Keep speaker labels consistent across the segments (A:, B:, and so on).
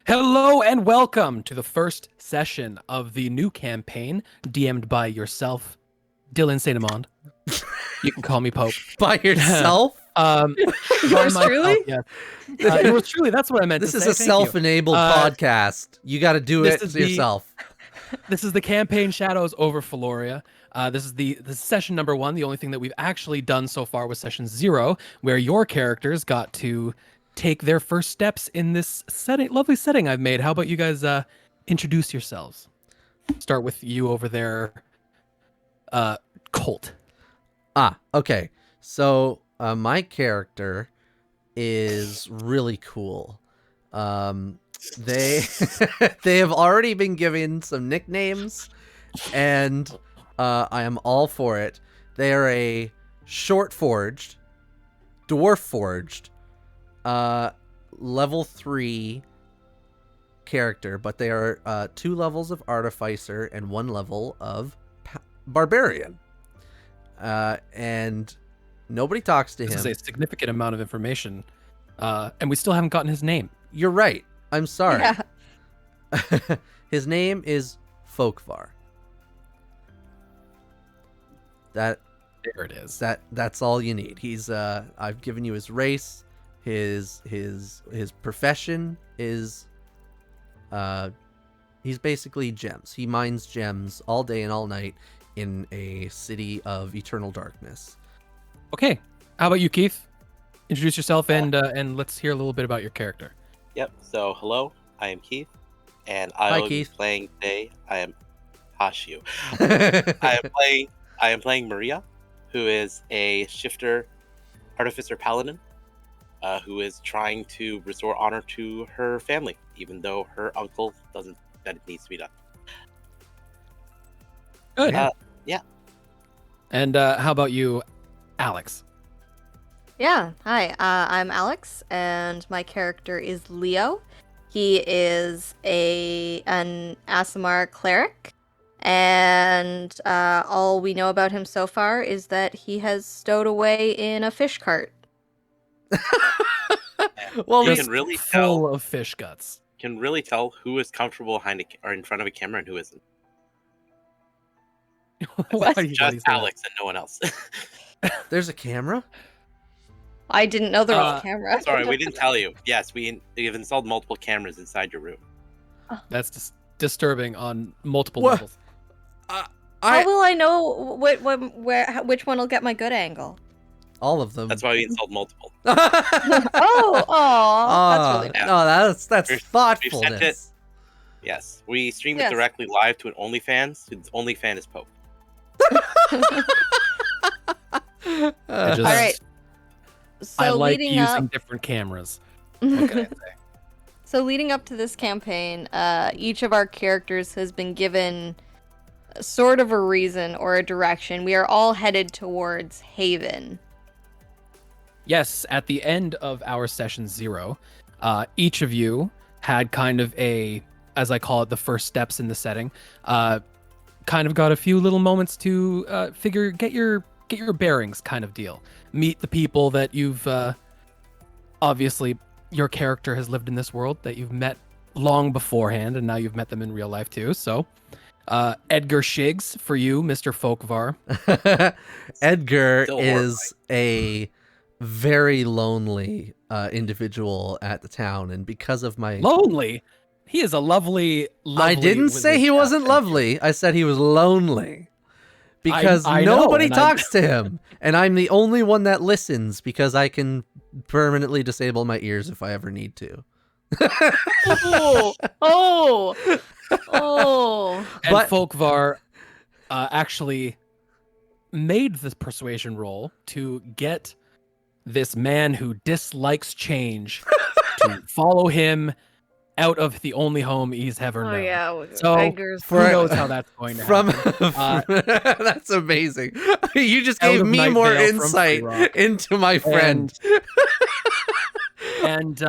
A: Hello and welcome to the first session of the new campaign, DM'd by yourself, Dylan Saint Amand. You can call me Pope.
B: By yourself?
C: Yours truly?
A: Yeah. Yours truly, that's what I meant
B: This
A: to
B: is
A: say.
B: a self-enabled podcast. You got to do it yourself.
A: This is the campaign Shadows Over Filoria. This is the session number 1. The only thing that we've actually done so far was session 0, where your characters got to take their first steps in this lovely setting I've made. How about you guys introduce yourselves? Start with you over there, Colt.
B: Okay. So my character is really cool. They they have already been given some nicknames, and I am all for it. They are a short-forged, dwarf-forged, level 3 character, but they are 2 levels of artificer and 1 level of barbarian. And nobody talks to him.
A: This is a significant amount of information, and we still haven't gotten his name.
B: You're right. I'm sorry.
C: Yeah.
B: His name is Folkvar.
A: There it is.
B: That's all you need. He's I've given you his race. His profession is he's basically gems. He mines gems all day and all night in a city of eternal darkness.
A: Okay. How about you, Keith? Introduce yourself and let's hear a little bit about your character.
D: Yep. So, hello, I am Keith, and
B: Hi,
D: I will be
B: Keith.
D: playing today. I am Hashu. I am playing Maria, who is a shifter, artificer paladin, who is trying to restore honor to her family, even though her uncle doesn't that it needs to be done.
A: Good.
D: Yeah.
A: And how about you, Alecks?
C: Yeah, hi, I'm Alecks, and my character is Leo. He is an Aasimar cleric, and all we know about him so far is that he has stowed away in a fish cart.
B: Well,
D: You
B: we
D: can really
A: Full
D: tell.
A: of fish guts.
D: Can really tell who is comfortable behind or in front of a camera and who isn't.
A: Why do you
D: Just
A: say that?
D: Alex and no one else.
B: there's a camera.
C: I didn't know there was a camera.
D: Sorry, we didn't tell you. Yes, we have installed multiple cameras inside your room.
A: That's just disturbing on multiple
B: What?
A: levels.
C: How will I know which one will get my good angle?
B: All of them.
D: That's why we installed multiple.
C: Oh, that's really
D: nice.
B: No, that's
D: We've sent
B: thoughtfulness.
D: Yes, we streamed
C: Yes.
D: it directly live to an OnlyFans. Its OnlyFan is Pope.
A: I just,
C: All right. So
A: I like
C: leading
A: using
C: up,
A: different cameras. What can I say?
C: So leading up to this campaign, each of our characters has been given sort of a reason or a direction. We are all headed towards Haven.
A: Yes, at the end of our session 0, each of you had kind of a, as I call it, the first steps in the setting. Kind of got a few little moments to get your bearings, kind of deal. Meet the people that you've obviously your character has lived in this world that you've met long beforehand, and now you've met them in real life too. So, Edgar Shiggs for you, Mr. Folkvar.
B: Edgar
D: Still
B: is a very lonely individual at the town, and because of my
A: Lonely. He is a lovely.
B: I didn't say he wasn't lovely. I said he was lonely because
A: I know,
B: nobody
A: and
B: talks to him, and I'm the only one that listens because I can permanently disable my ears if I ever need to.
C: Oh.
A: And
B: But-
A: Folkvar actually made the persuasion roll to get this man who dislikes change to follow him out of the only home he's ever known.
C: Oh yeah.
A: So,
C: Edgar's
A: Who knows how that's going to
B: From
A: happen?
B: that's amazing. You just
A: Out
B: gave
A: of
B: me
A: Night
B: more
A: Vale from
B: insight
A: Free Rock.
B: into my friend.
A: And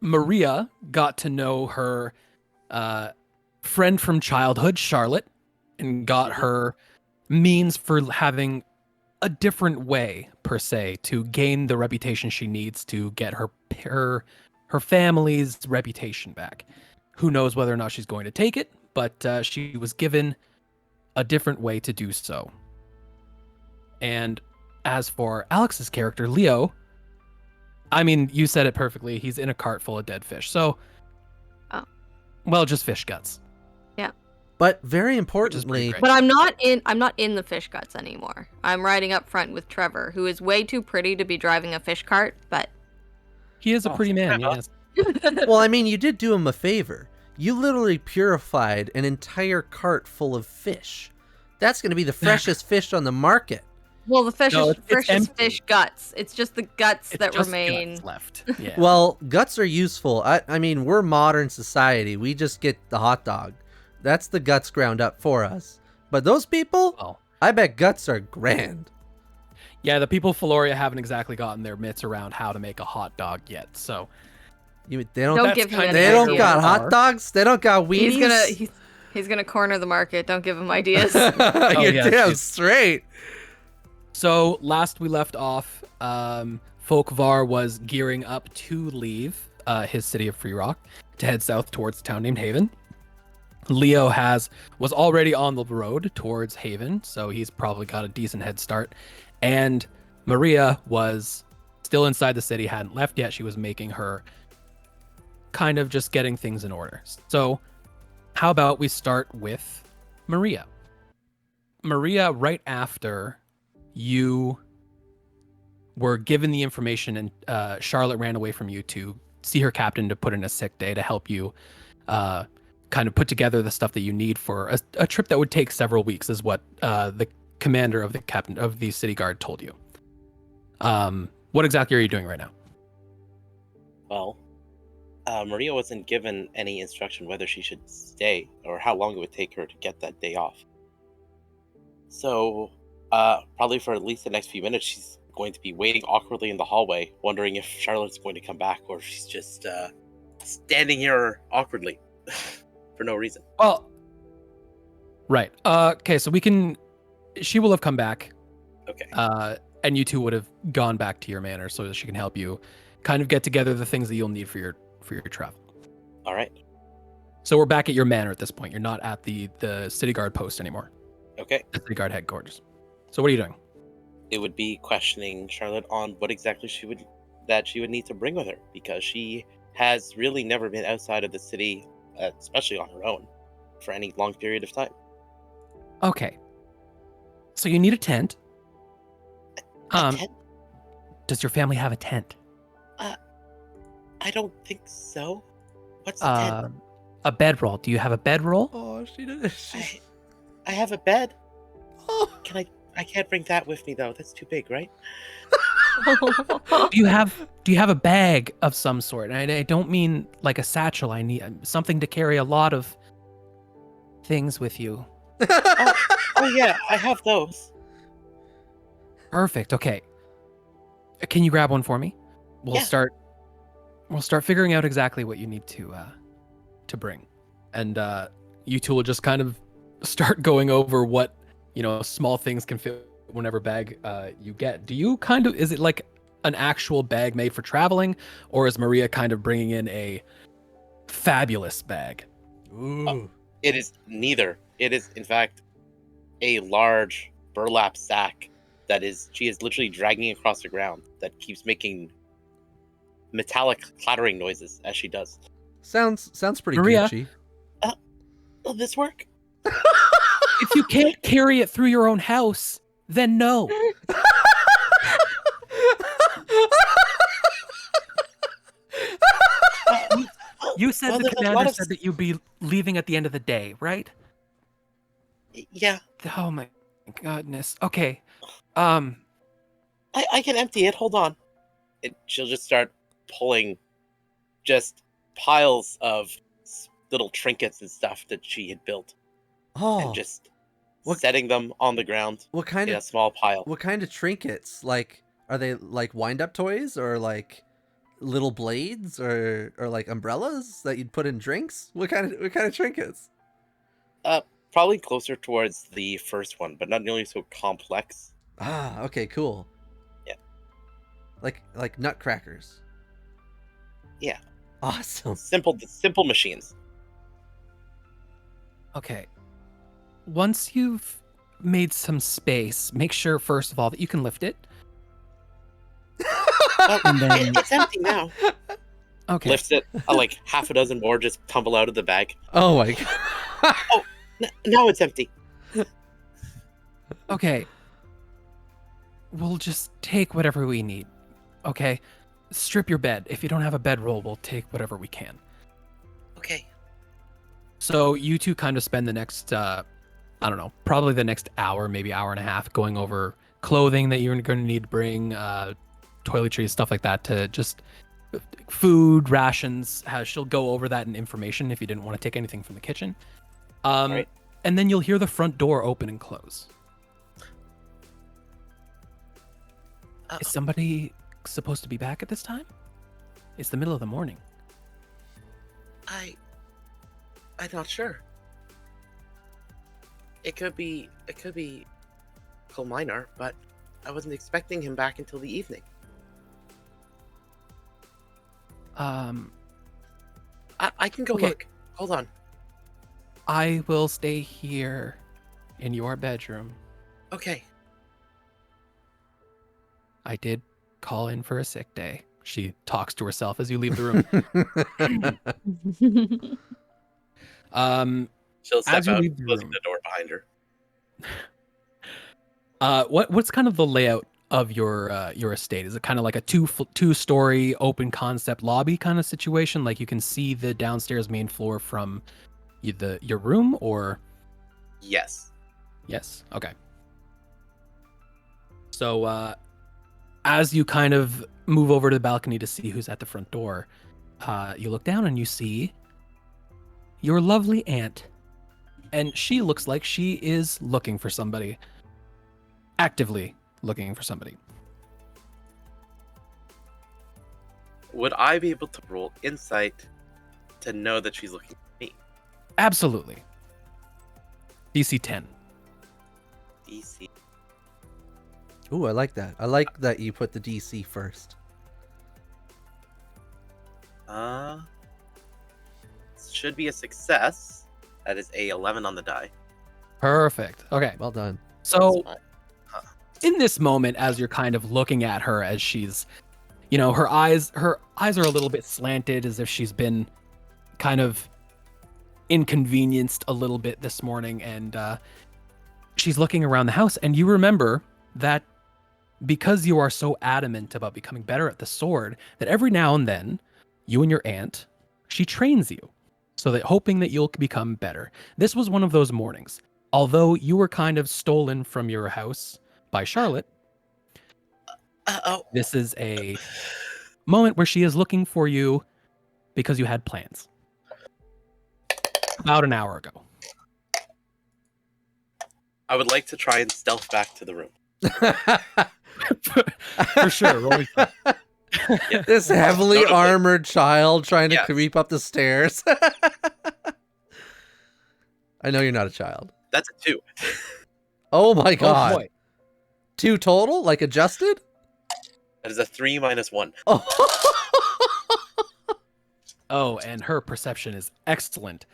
A: Maria got to know her friend from childhood, Charlotte, and got her means for having a different way, per se, to gain the reputation she needs to get her her family's reputation back. Who knows whether or not she's going to take it, but she was given a different way to do so. And as for Alex's character, Leo, I mean, you said it perfectly. He's in a cart full of dead fish. So, well, just fish guts.
B: But very
A: Which is pretty
B: importantly,
A: great.
C: But I'm not in the fish guts anymore. I'm riding up front with Trevor, who is way too pretty to be driving a fish cart, but
A: He is a pretty man,
D: Trevor.
A: yes.
B: well, I mean, you did do him a favor. You literally purified an entire cart full of fish. That's going to be the freshest fish on the market.
C: well, the fish
A: No,
C: is
A: it's
C: fresh as
A: empty.
C: fish guts. It's just the guts
A: It's
C: that
A: just
C: remain.
A: guts left. Yeah.
B: Well, guts are useful. I mean, we're modern society. We just get the hot dog. That's the guts ground up for us. But those people,
A: Well,
B: I bet guts are grand.
A: yeah, the people of Filoria haven't exactly gotten their mitts around how to make a hot dog yet. So
B: They don't.
C: Don't
A: that's
C: give him
A: kinda
C: any
B: They don't
C: ideas.
B: got
A: are.
B: hot dogs. They don't got weenies.
C: He's gonna corner the market. Don't give him ideas.
B: You're
A: yeah,
B: damn
A: dude.
B: straight.
A: So last we left off, Folkvar was gearing up to leave his city of Free Rock to head south towards a town named Haven. Leo was already on the road towards Haven, so he's probably got a decent head start. And Maria was still inside the city, hadn't left yet. She was making her kind of just getting things in order. So how about we start with Maria? Maria, right after you were given the information and Charlotte ran away from you to see her captain to put in a sick day to help you kind of put together the stuff that you need for a trip that would take several weeks, is what the commander of the captain of the city guard told you. What exactly are you doing right now?
D: Well, Maria wasn't given any instruction whether she should stay or how long it would take her to get that day off. So, probably for at least the next few minutes, she's going to be waiting awkwardly in the hallway, wondering if Charlotte's going to come back or if she's just standing here awkwardly for no reason.
A: Well, right. Okay, so she will have come back.
D: Okay.
A: And you two would have gone back to your manor so that she can help you kind of get together the things that you'll need for your travel.
D: All right.
A: So we're back at your manor at this point. You're not at the city guard post anymore.
D: Okay.
A: The city guard headquarters. So what are you doing?
D: It would be questioning Charlotte on what exactly she would need to bring with her, because she has really never been outside of the city, especially on her own, for any long period of time.
A: Okay. So you need a tent.
D: A tent?
A: Does your family have a tent?
D: I don't think so. What's a tent?
A: A bedroll. Do you have a bedroll?
B: Oh, she did.
D: I have a bed.
B: Oh.
D: I can't bring that with me though. That's too big, right?
A: Do you have a bag of some sort? And I don't mean like a satchel. I need something to carry a lot of things with you.
D: Oh yeah, I have those.
A: Perfect. Okay. Can you grab one for me? We'll
D: Yeah.
A: start figuring out exactly what you need to bring. And you two will just kind of start going over what, small things can fit whenever bag you get. Is it like an actual bag made for traveling, or is Maria kind of bringing in a fabulous bag?
B: Ooh.
D: It is neither. It is, in fact, a large burlap sack she is literally dragging across the ground that keeps making metallic clattering noises as she does.
B: Sounds pretty
A: Maria?
B: Gucci.
D: Will this work?
A: If you can't carry it through your own house, then no. You said
D: Well,
A: the
D: there's a
A: commander
D: lot of
A: said that you'd be leaving at the end of the day, right?
D: Yeah,
A: Oh my goodness. Okay.
D: I can empty it. Hold on. She'll just start pulling just piles of little trinkets and stuff that she had built,
B: Oh,
D: and just
B: What-
D: setting them on the ground
B: what kind
D: in a
B: of
D: small pile.
B: trinkets? Like, are they like wind-up toys or like little blades or like umbrellas that you'd put in drinks? What kind of trinkets?
D: Probably closer towards the first one, but not nearly so complex.
B: Ah, okay, cool.
D: Yeah.
B: Like nutcrackers.
D: Yeah.
B: Awesome.
D: Simple machines.
A: Okay. Once you've made some space, make sure first of all that you can lift it.
D: Well,
A: And then-
D: it's empty now.
A: Okay.
D: Lifts it. Like half a dozen more just tumble out of the bag.
B: Oh my god.
D: Now it's empty.
A: Okay. We'll just take whatever we need. Okay? Strip your bed. If you don't have a bedroll, we'll take whatever we can.
D: Okay.
A: So you two kind of spend the next, I don't know, probably the next hour, maybe hour and a half, going over clothing that you're going to need to bring, toiletries, stuff like that, to just food, rations. She'll go over that in information if you didn't want to take anything from the kitchen.
D: Right.
A: And then you'll hear the front door open and close. Is somebody supposed to be back at this time? It's the middle of the morning.
D: I'm not sure. It could be Colminar, but I wasn't expecting him back until the evening. I can go
A: Okay.
D: look. Hold on.
A: I will stay here in your bedroom.
D: Okay.
A: I did call in for a sick day. She talks to herself as you leave the room.
D: She'll step
A: As you
D: out,
A: leave the
D: closing
A: room.
D: the door behind her.
A: What's kind of the layout of your estate? Is it kind of like a two-story open concept lobby kind of situation? Like you can see the downstairs main floor from your room, or?
D: Yes.
A: Yes. Okay. So as you kind of move over to the balcony to see who's at the front door, you look down and you see your lovely aunt. And she looks like she is looking for somebody. Actively looking for somebody.
D: Would I be able to roll insight to know that she's looking at me?
A: Absolutely. DC 10.
D: DC.
B: Ooh, I like that. I like that you put the DC first.
D: Should be a success. That is a 11 on the die.
A: Perfect. Okay.
B: Well done.
A: So
D: That's fine.
A: in this moment, as you're kind of looking at her, as she's, her eyes are a little bit slanted, as if she's been kind of inconvenienced a little bit this morning, and she's looking around the house, and you remember that because you are so adamant about becoming better at the sword, that every now and then, you and your aunt, she trains you, so that hoping that you'll become better. This was one of those mornings. Although you were kind of stolen from your house by Charlotte, this is a moment where she is looking for you because you had plans. About an hour ago.
D: I would like to try and stealth back to the room.
A: For sure. Roll me.
B: This heavily
D: Notably.
B: armored child trying to
D: Yes.
B: creep up the stairs. I know you're not a child.
D: That's a 2.
B: Oh my
A: Oh,
B: god.
A: boy.
B: 2 total? Like adjusted?
D: That is a 3 minus 1.
A: Oh, and her perception is excellent.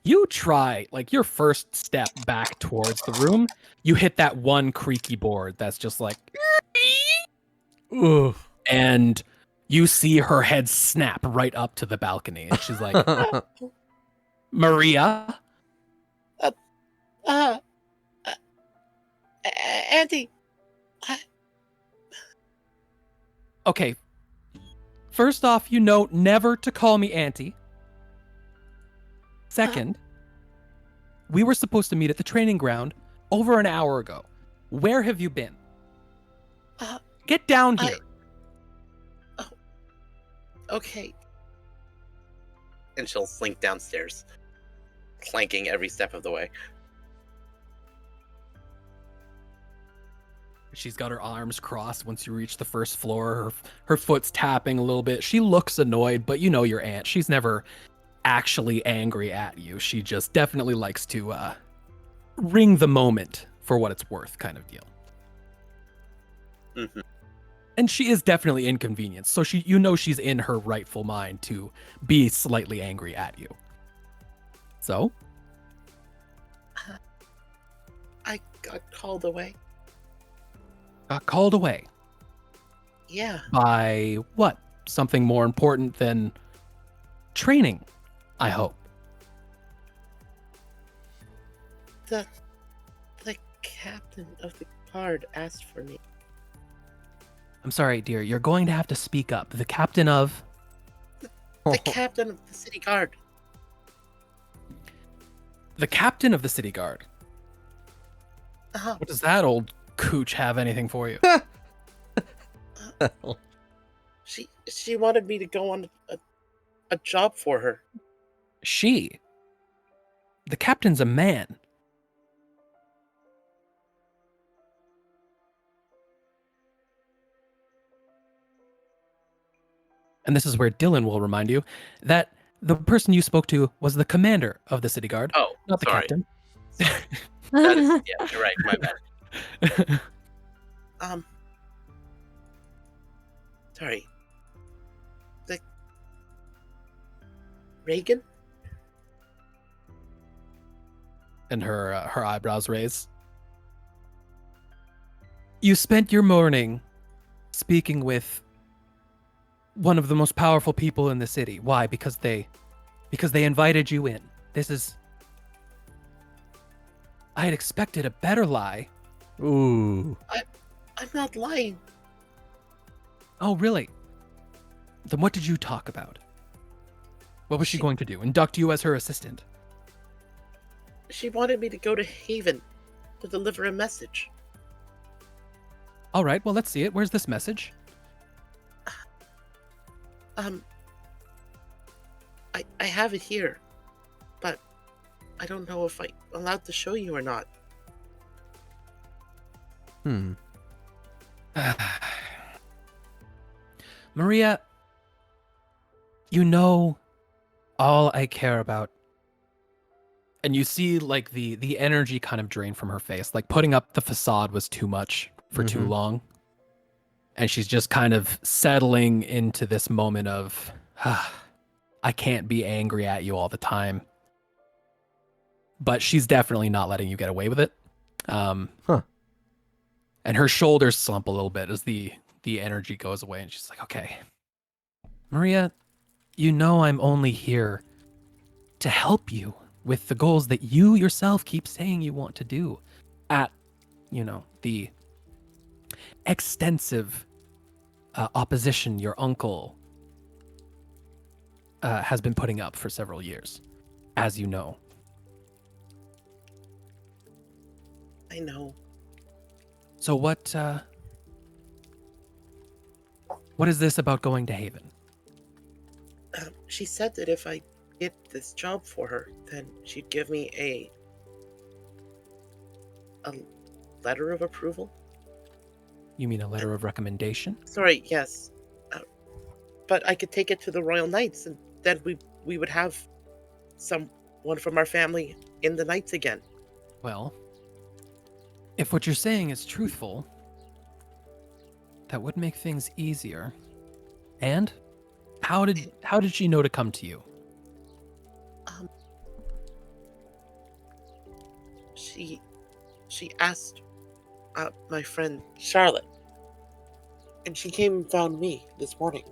A: You try, like, your first step back towards the room, you hit that one creaky board that's just like,
B: Ooh.
A: and you see her head snap right up to the balcony, and she's like, Maria?
D: Auntie.
A: Okay. First off, you know never to call me auntie. Second, we were supposed to meet at the training ground over an hour ago. Where have you been? Get down here.
D: Okay. And she'll slink downstairs, clanking every step of the way.
A: She's got her arms crossed once you reach the first floor. Her foot's tapping a little bit. She looks annoyed, but you know your aunt. She's never actually angry at you. She just definitely likes to wring the moment for what it's worth, kind of deal.
D: Mm-hmm.
A: And she is definitely inconvenienced. So she's in her rightful mind to be slightly angry at you. So?
D: I got called away.
A: Got called away.
D: Yeah.
A: By what? Something more important than training, I hope.
D: The captain of the guard asked for me.
A: I'm sorry, dear. You're going to have to speak up. The captain of...
D: The captain of the city guard.
A: The captain of the city guard?
D: Uh-huh.
A: What does that old cooch have anything for you?
D: She wanted me to go on a job for her.
A: She? The captain's a man. And this is where Dylan will remind you that the person you spoke to was the commander of the city guard,
D: Oh,
A: not the
D: sorry.
A: captain.
D: That is, yeah, you're right. My bad. Sorry. The Reagan?
A: And her eyebrows raise. You spent your morning speaking with one of the most powerful people in the city. Why? Because they invited you in. This is... I had expected a better lie.
B: Ooh.
D: I'm not lying.
A: Oh, really? Then what did you talk about? What was she
D: She-
A: going to do? Induct you as her assistant?
D: She wanted me to go to Haven to deliver a message.
A: All right, well, let's see it. Where's this message?
D: I have it here, but I don't know if I'm allowed to show you or not.
A: Maria, you know all I care about. And you see like the energy kind of drain from her face. Like putting up the facade was too much for too long. And she's just kind of settling into this moment of, I can't be angry at you all the time. But she's definitely not letting you get away with it. And her shoulders slump a little bit as the energy goes away. And she's like, okay, Maria, you know I'm only here to help you with the goals that you yourself keep saying you want to do at, the extensive opposition your uncle has been putting up for several years, as you know.
D: I know.
A: So what is this about going to Haven?
D: She said that if I get this job for her, then she'd give me a letter of approval.
A: You mean a letter of recommendation?
D: Sorry, yes. But I could take it to the Royal Knights, and then we would have someone from our family in the Knights again.
A: Well, if what you're saying is truthful, that would make things easier. And how did she know to come to you?
D: She asked my friend Charlotte, and she came and found me this morning.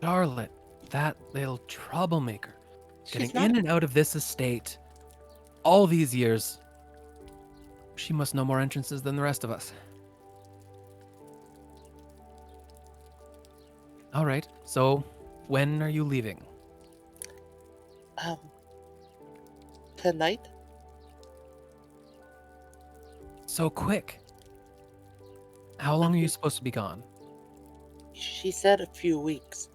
A: Charlotte, that little troublemaker,
D: She's
A: getting in and out of this estate all these years. She must know more entrances than the rest of us. All right, so when are you leaving?
D: Tonight?
A: So quick. How long are you supposed to be gone?
D: She said a few weeks.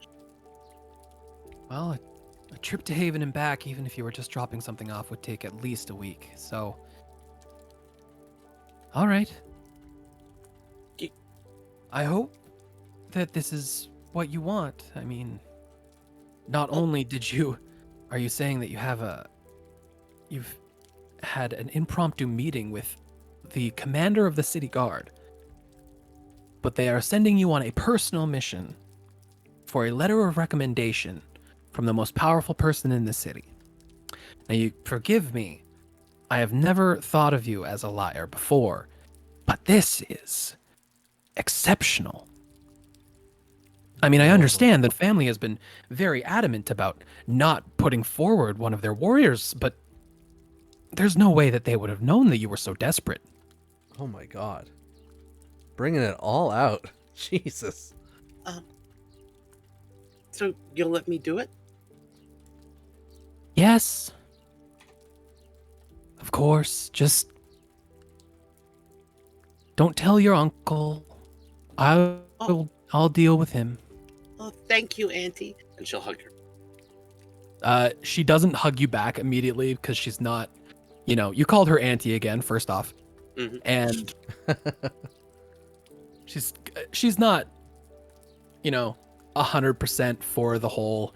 A: Well, a trip to Haven and back, even if you were just dropping something off, would take at least a week, so... All right. I hope that this is what you want. I mean, not only are you saying that you've had an impromptu meeting with the commander of the city guard, but they are sending you on a personal mission for a letter of recommendation from the most powerful person in the city. Now, you forgive me, I have never thought of you as a liar before, but this is exceptional. I mean, I understand that family has been very adamant about not putting forward one of their warriors, but there's no way that they would have known that you were so desperate.
B: Oh my god. Bringing it all out. Jesus.
D: So you'll let me do it?
A: Yes. Of course, just don't tell your uncle. I'll deal with him.
D: Oh, thank you, Auntie. And she'll hug her.
A: She doesn't hug you back immediately because she's not, you called her auntie again, first off.
D: Mhm.
A: And she's not, 100% for the whole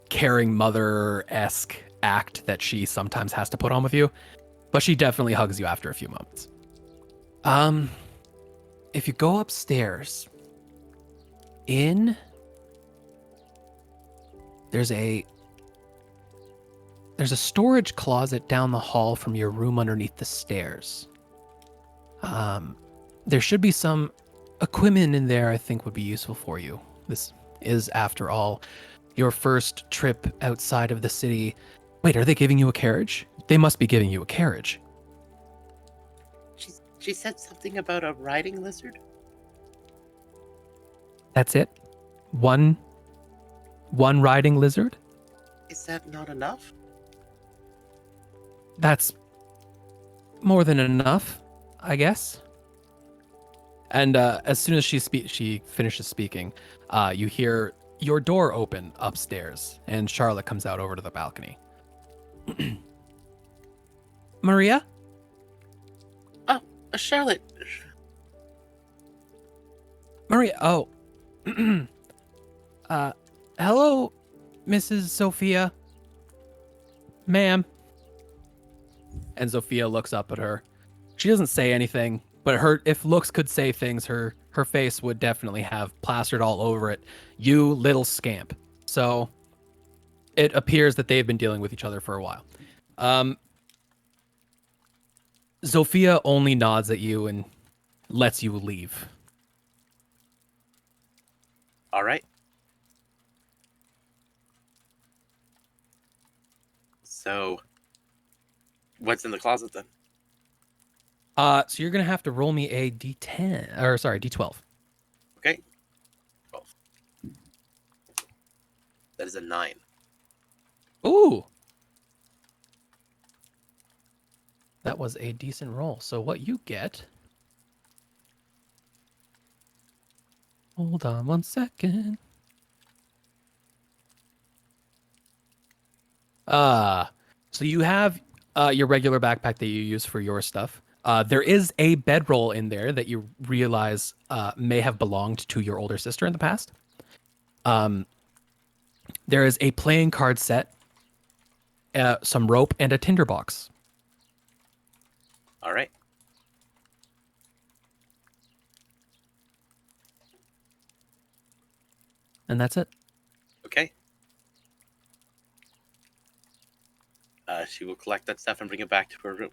A: caring mother-esque act that she sometimes has to put on with you, but she definitely hugs you after a few moments. If you go upstairs, there's a storage closet down the hall from your room underneath the stairs. There should be some equipment in there I think would be useful for you. This is, after all, your first trip outside of the city. Wait, are they giving you a carriage? They must be giving you a carriage.
D: She said something about a riding lizard?
A: That's it? One riding lizard?
D: Is that not enough?
A: That's more than enough, I guess. And as soon as she finishes speaking, you hear your door open upstairs, and Charlotte comes out over to the balcony. Maria?
D: Oh, Charlotte.
A: Maria, oh. Hello, Mrs. Sophia. Ma'am. And Sophia looks up at her. She doesn't say anything, but if looks could say things, her face would definitely have plastered all over it. You little scamp. So it appears that they've been dealing with each other for a while. Sophia only nods at you and lets you leave.
D: All right. So, what's in the closet then?
A: So you're gonna have to roll me a D10, or sorry, D12.
D: Okay. 12. That is a 9.
A: Ooh. That was a decent roll. So what you get... Hold on one second. So you have your regular backpack that you use for your stuff. There is a bedroll in there that you realize may have belonged to your older sister in the past. There is a playing card set, some rope, and a tinderbox.
D: All right.
A: And that's it.
D: Okay. She will collect that stuff and bring it back to her room.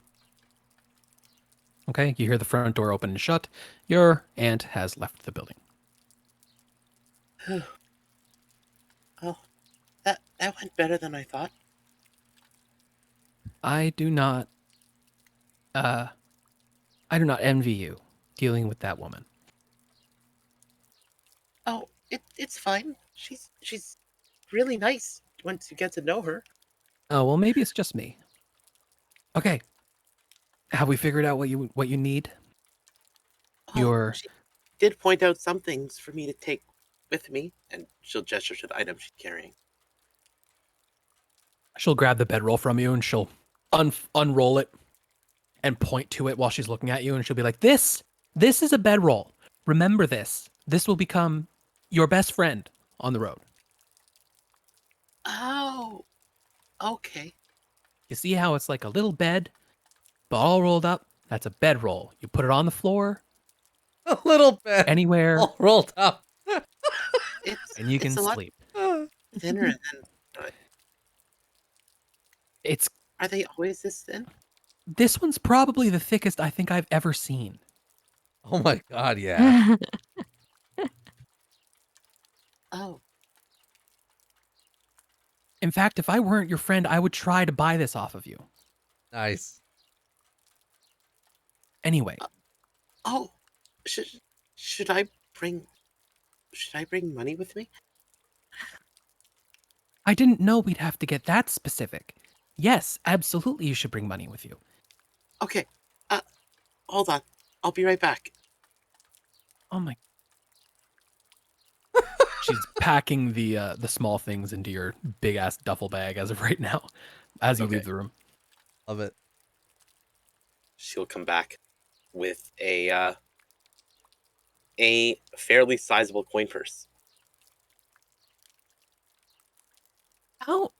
A: Okay, you hear the front door open and shut. Your aunt has left the building.
D: Oh, that went better than I thought.
A: I do not envy you dealing with that woman.
D: Oh, it's fine. She's really nice once you get to know her.
A: Oh, well, maybe it's just me. Okay. Have we figured out what you need?
D: Oh, she did point out some things for me to take with me, and she'll gesture to the item she's carrying.
A: She'll grab the bedroll from you and she'll unroll it and point to it while she's looking at you, and she'll be like, This is a bedroll. Remember this. This will become your best friend on the road.
D: Oh, okay.
A: You see how it's like a little bed, but all rolled up? That's a bedroll. You put it on the floor,
B: A little bit.
A: Anywhere,
B: All rolled up.
A: and you can
D: it's a lot
A: sleep.
D: thinner than.
A: It's
D: Are they always this thin?
A: this one's probably the thickest I think I've ever seen.
B: Oh my god, yeah.
D: Oh,
A: In fact, if I weren't your friend, I would try to buy this off of you.
B: Nice.
A: Anyway,
D: oh, should should I bring money with me?
A: I didn't know we'd have to get that specific. Yes, absolutely you should bring money with you.
D: Okay, hold on, I'll be right back.
A: Oh my. She's packing the small things into your big ass duffel bag as of right now, as you
D: Okay.
A: leave the room.
B: Love it.
D: She'll come back with a fairly sizable coin purse.
A: How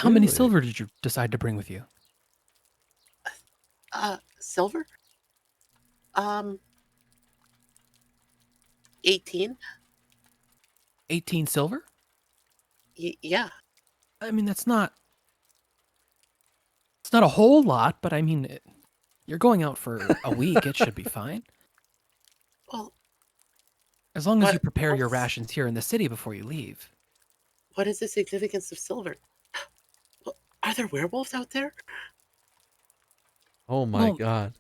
A: many
B: Really?
A: silver did you decide to bring with you?
D: Silver? 18?
A: 18 silver?
D: Yeah.
A: I mean, it's not a whole lot, but I mean, you're going out for a week. It should be fine.
D: Well,
A: As long as you
D: What-
A: prepare your
D: what's-
A: rations here in the city before you leave.
D: what is the significance of silver? Well, are there werewolves out there?
B: Oh my
A: Well,
B: god.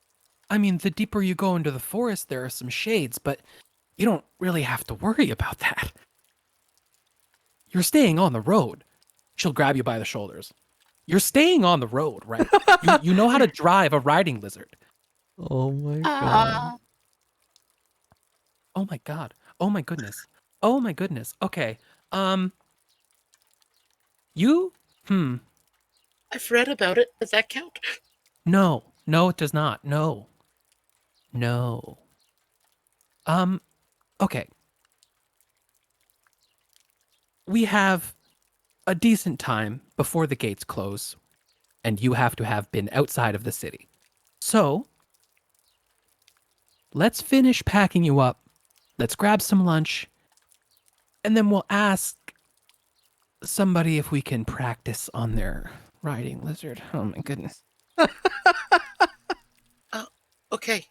A: I mean, the deeper you go into the forest, there are some shades, but you don't really have to worry about that. You're staying on the road. She'll grab you by the shoulders. You're staying on the road, right? you know how to drive a riding lizard.
B: Oh my god.
D: Ah.
A: Oh my god. Oh my goodness. Oh my goodness. Okay. You?
D: I've read about it. Does that count?
A: No. No, it does not. No. No. Okay. We have a decent time before the gates close, and you have to have been outside of the city. So, let's finish packing you up. Let's grab some lunch, and then we'll ask somebody if we can practice on their riding lizard. Oh my goodness.
D: Okay.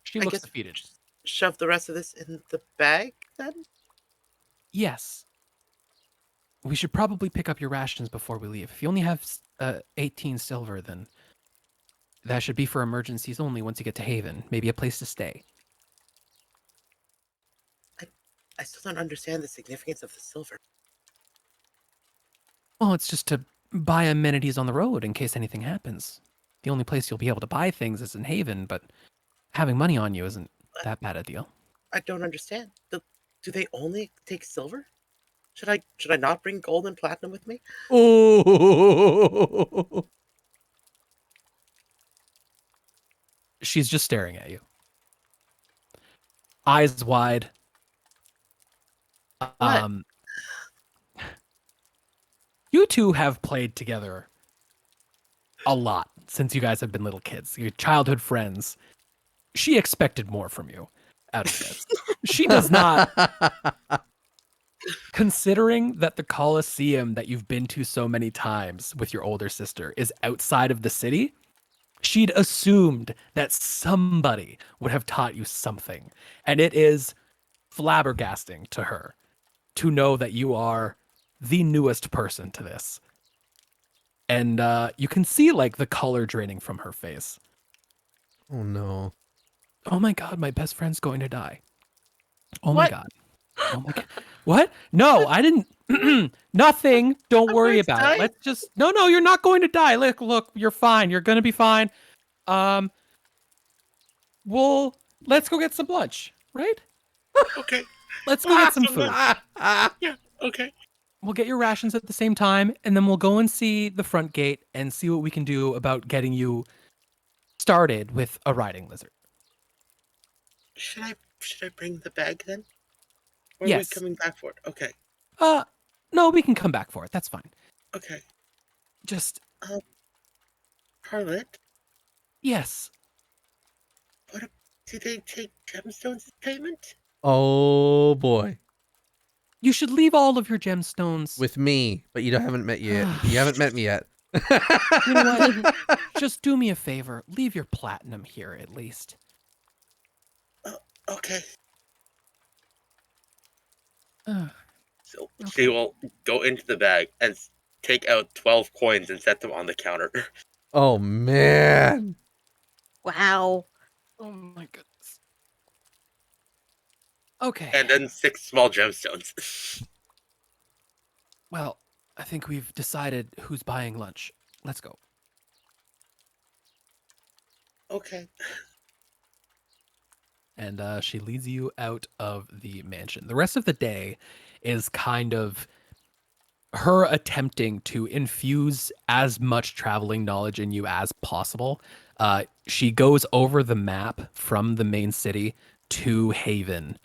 A: She
D: I
A: looks
D: guess
A: defeated.
D: shove the rest of this in the bag then?
A: Yes. We should probably pick up your rations before we leave. If you only have 18 silver, then that should be for emergencies only once you get to Haven. Maybe a place to stay.
D: I still don't understand the significance of the silver.
A: Well, it's just to buy amenities on the road in case anything happens. The only place you'll be able to buy things is in Haven, but having money on you isn't that bad a deal.
D: I don't understand. Do they only take silver? Should I not bring gold and platinum with me?
B: Oh.
A: She's just staring at you. Eyes wide.
D: What?
A: You two have played together a lot since you guys have been little kids. Your childhood friends. She expected more from you out of this. She does not. Considering that the Colosseum that you've been to so many times with your older sister is outside of the city, she'd assumed that somebody would have taught you something. And it is flabbergasting to her to know that you are the newest person to this. And you can see like the color draining from her face.
B: Oh no.
A: Oh my god, my best friend's going to die. Oh my
D: What?
A: god. Oh my god. What? No, I didn't. Nothing. Don't
D: I'm
A: worry
D: going to
A: about
D: die?
A: it. Let's just. No, you're not going to die. Look, you're fine. You're gonna be fine. Let's go get some lunch, right?
D: Okay.
A: Let's go get some food.
D: Yeah. Okay.
A: We'll get your rations at the same time, and then we'll go and see the front gate and see what we can do about getting you started with a riding lizard.
D: Should I bring the bag then? Or
A: Yes.
D: are we coming back for it? Okay.
A: No, we can come back for it. That's fine.
D: Okay.
A: Just
D: Carlet,
A: yes.
D: what Do they take gemstones as payment?
B: Oh boy.
A: You should leave all of your gemstones.
B: With me, but you haven't met yet. You haven't met me yet.
A: You know what? Just do me a favor. Leave your platinum here at least.
D: Okay.
A: Ugh.
D: So
A: Okay.
D: she will go into the bag and take out 12 coins and set them on the counter.
B: Oh man.
C: Wow.
A: Oh my goodness. Okay.
D: And then 6 small gemstones.
A: Well, I think we've decided who's buying lunch. Let's go.
D: Okay.
A: And she leads you out of the mansion. The rest of the day is kind of her attempting to infuse as much traveling knowledge in you as possible. She goes over the map from the main city to Haven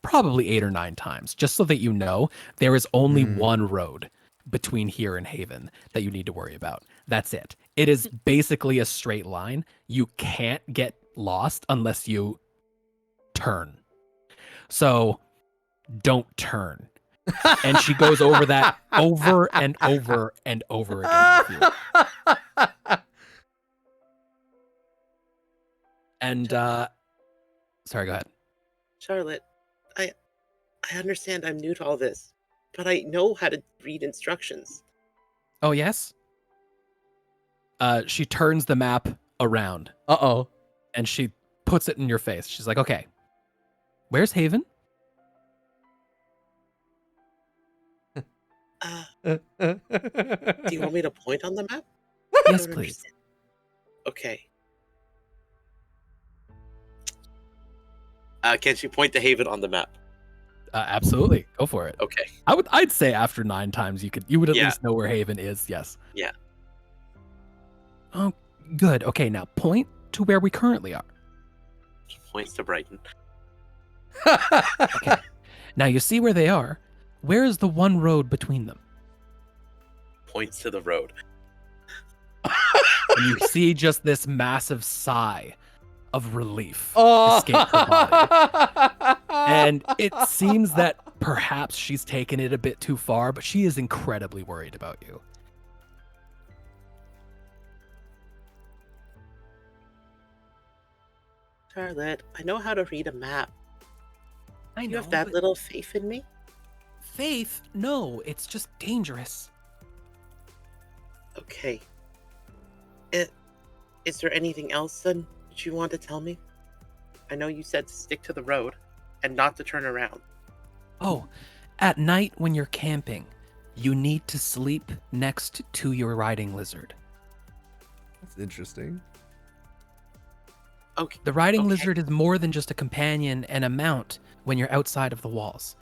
A: probably 8 or 9 times, just so that you know there is only one road between here and Haven that you need to worry about. That's it. It is basically a straight line. You can't get lost unless you turn. So don't turn. And she goes over that over and over and over again with you. And sorry, go ahead.
D: Charlotte, I understand I'm new to all this, but I know how to read instructions.
A: Oh, yes? She turns the map around
B: Uh-oh.
A: and she puts it in your face. She's like, okay, where's Haven?
D: Do you want me to point on the map?
A: Yes,
D: Don't
A: please.
D: understand. Okay. Can she point to Haven on the map?
A: Absolutely. Go for it.
D: Okay.
A: I'd say after 9 times you would at
D: Yeah.
A: least know where Haven is. Yes.
D: Yeah.
A: Oh, good. Okay, now point to where we currently are.
D: She points to Brighton.
A: Okay. Now you see where they are. Where is the one road between them?
D: Points to the road.
A: And you see just this massive sigh of relief
B: Oh.
A: escape her body. And it seems that perhaps she's taken it a bit too far, but she is incredibly worried about you.
D: Charlotte, I know how to read a map.
A: I
D: You have that little faith in me?
A: faith. No, it's just dangerous.
D: Okay. Is there anything else then that you want to tell me? I know you said to stick to the road and not to turn around.
A: Oh, at night when you're camping, you need to sleep next to your riding lizard.
B: That's interesting.
D: Okay.
A: The riding
D: Okay.
A: lizard is more than just a companion and a mount when you're outside of the walls.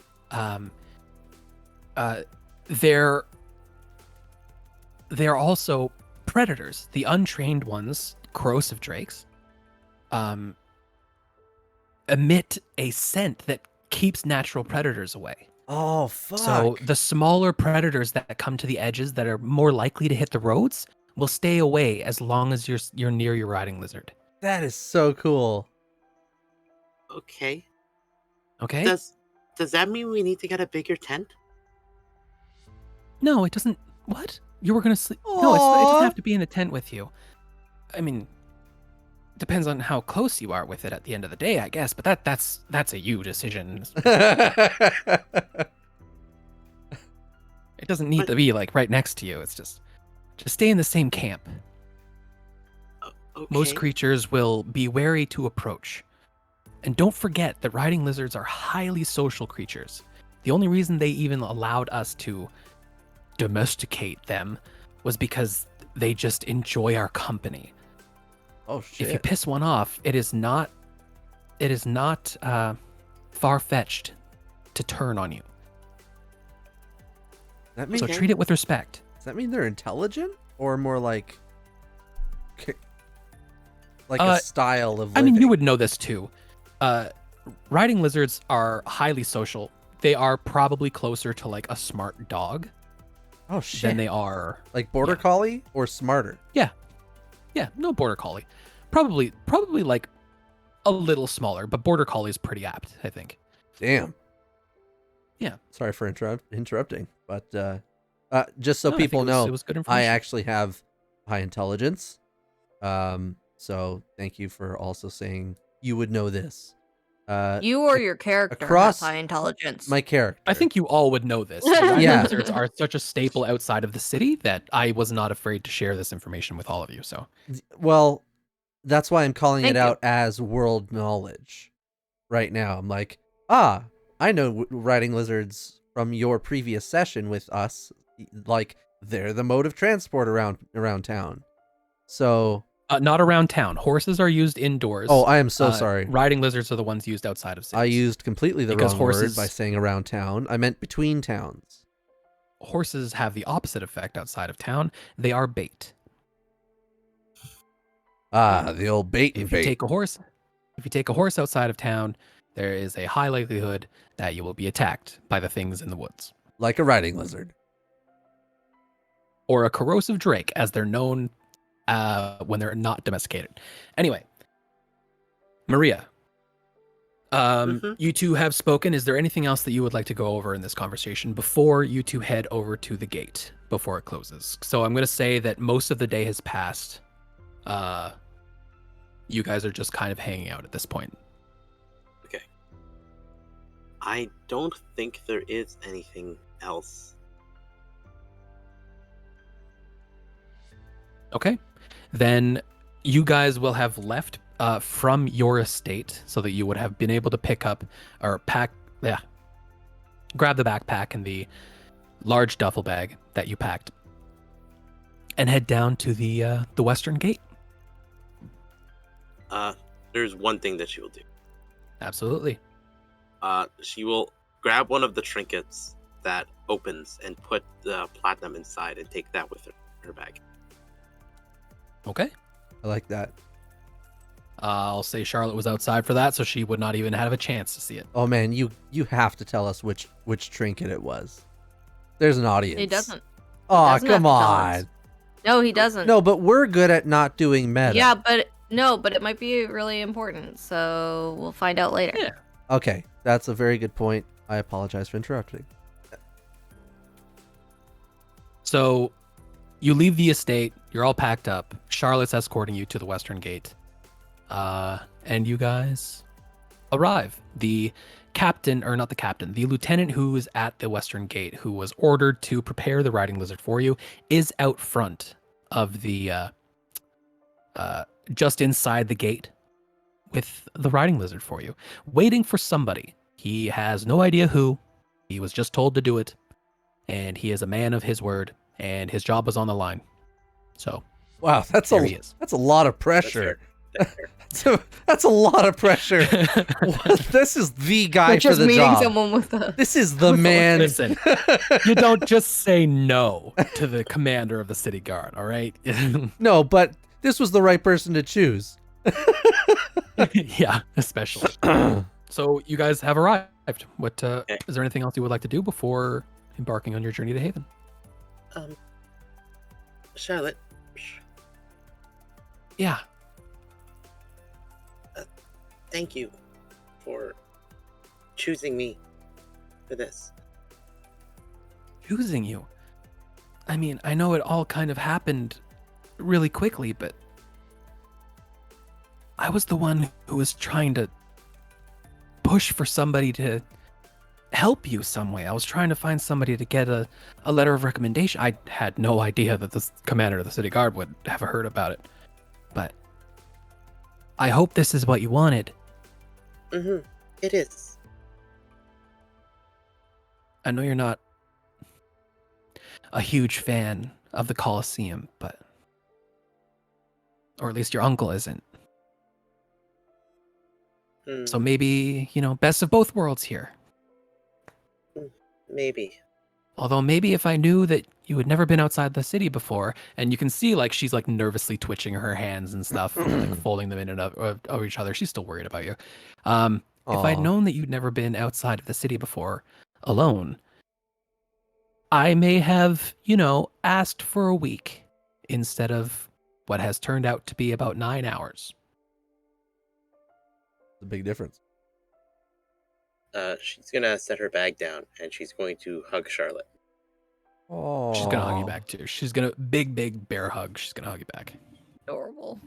A: They're also predators. The untrained ones, corrosive drakes, emit a scent that keeps natural predators away.
B: Oh, fuck.
A: So the smaller predators that come to the edges that are more likely to hit the roads will stay away as long as you're near your riding lizard.
B: That is so cool.
D: Okay.
A: Okay?
D: Does that mean we need to get a bigger tent?
A: No, it doesn't. What? You were gonna sleep? No, it
B: Aw.
A: doesn't have to be in a tent with you. I mean, depends on how close you are with it at the end of the day, I guess. But that's a you decision. It doesn't need to be like right next to you. It's just stay in the same camp.
D: Okay.
A: Most creatures will be wary to approach. And don't forget that riding lizards are highly social creatures. The only reason they even allowed us to domesticate them was because they just enjoy our company.
B: Oh,
A: If you
B: shit.
A: piss one off, it is not far-fetched to turn on you.
B: That means,
A: So treat it with respect.
B: does that mean they're intelligent? Or more like a style of living?
A: I mean, you would know this too. Riding lizards are highly social. They are probably closer to like a smart dog
B: Oh, shit.
A: than they are.
B: Like border
A: yeah.
B: collie or smarter?
A: Yeah, no border collie. Probably like a little smaller, but border collie is pretty apt, I think.
B: Damn.
A: Yeah.
B: Sorry for interrupting, but just so
A: No, I think
B: people
A: it
B: know,
A: was good
B: I
A: information.
B: actually have high intelligence. So thank you for also saying you would know this.
C: You or your character
B: across
C: has high intelligence.
B: my character.
A: I think you all would know this.
C: Yeah.
B: Yeah.
A: Lizards are such a staple outside of the city that I was not afraid to share this information with all of you. So
B: Well, that's why I'm calling
C: Thank
B: it
C: you.
B: out as world knowledge right now. I'm like, I know riding lizards from your previous session with us. Like, they're the mode of transport around town. So,
A: not around town. Horses are used indoors.
B: oh, I am so sorry.
A: Riding lizards are the ones used outside of cities.
B: I used completely the
A: Because
B: wrong word
A: horses-
B: by saying around town. I meant between towns.
A: Horses have the opposite effect outside of town. They are bait.
B: Ah, the old bait and
A: If you
B: bait.
A: take a horse outside of town, there is a high likelihood that you will be attacked by the things in the woods.
B: Like a riding lizard.
A: Or a corrosive drake, as they're known when they're not domesticated. Anyway, Maria, you two have spoken. Is there anything else that you would like to go over in this conversation before you two head over to the gate before it closes? So I'm going to say that most of the day has passed. You guys are just kind of hanging out at this point.
D: Okay. I don't think there is anything else.
A: Okay. Then you guys will have left from your estate so that you would have been able to pick up or grab the backpack and the large duffel bag that you packed and head down to the western gate.
D: There's one thing that she will do.
A: Absolutely.
D: She will grab one of the trinkets that opens and put the platinum inside and take that with her bag.
A: Okay.
B: I like that.
A: I'll say Charlotte was outside for that, so she would not even have a chance to see it.
B: Oh man, you have to tell us which trinket it was. There's an audience.
C: He doesn't.
B: Oh,
C: doesn't have
B: come
C: to tell us.
B: on.
C: No, he doesn't.
B: No, but we're good at not doing meta.
C: Yeah, but it might be really important, so we'll find out later.
A: Yeah.
B: Okay, that's a very good point. I apologize for interrupting.
A: So you leave the estate. You're all packed up. Charlotte's escorting you to the western gate. And you guys arrive. The lieutenant who is at the western gate, who was ordered to prepare the riding lizard for you, is out front of the, just inside the gate with the riding lizard for you, waiting for somebody. He has no idea who. He was just told to do it, and he is a man of his word, and his job was on the line. So,
B: Wow, that's
A: there he is.
B: a lot of pressure.
D: That's fair.
B: That's a lot of pressure. This is the guy
C: Which
B: for
C: is
B: the
C: meeting
B: job.
C: someone with a.
B: This is the man.
A: Listen, you don't just say no to the commander of the city guard, all right?
B: No, but this was the right person to choose.
A: Yeah, especially. So you guys have arrived. What is there anything else you would like to do before embarking on your journey to Haven?
D: Charlotte,
A: Yeah.
D: thank you for choosing me for this.
A: Choosing you. I mean, I know it all kind of happened really quickly, but I was the one who was trying to push for somebody to help you some way. I was trying to find somebody to get a letter of recommendation. I had no idea that the commander of the city guard would have heard about it. But I hope this is what you wanted.
D: Mm-hmm. It is.
A: I know you're not a huge fan of the Colosseum, but... Or at least your uncle isn't. So maybe, best of both worlds here.
D: Maybe.
A: Although maybe if I knew that you had never been outside the city before, and you can see she's nervously twitching her hands and stuff, folding them in and up over each other. She's still worried about you. If I'd known that you'd never been outside of the city before alone, I may have, asked for a week instead of what has turned out to be about 9 hours.
B: big difference.
D: She's gonna set her bag down and she's going to hug Charlotte.
B: Oh,
A: She's gonna hug you back too. She's gonna big bear hug. She's gonna hug you back.
C: Adorable.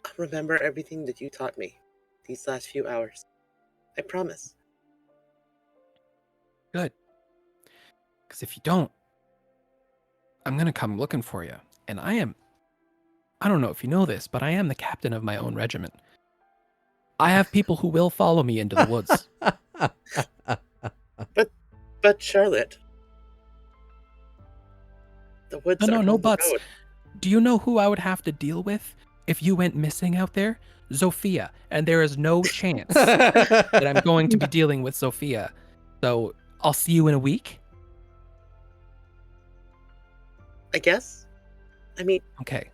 D: I'll remember everything that you taught me these last few hours. I promise.
A: Good. Because if you don't, I'm gonna come looking for you. And I don't know if you know this, but I am the captain of my own regiment. I have people who will follow me into the woods.
D: But Charlotte, the woods are
A: No
D: on the
A: buts.
D: road.
A: Do you know who I would have to deal with if you went missing out there? Zofia. And there is no chance that I'm going to be dealing with Zofia. So I'll see you in a week.
D: I guess. I mean,
A: Okay.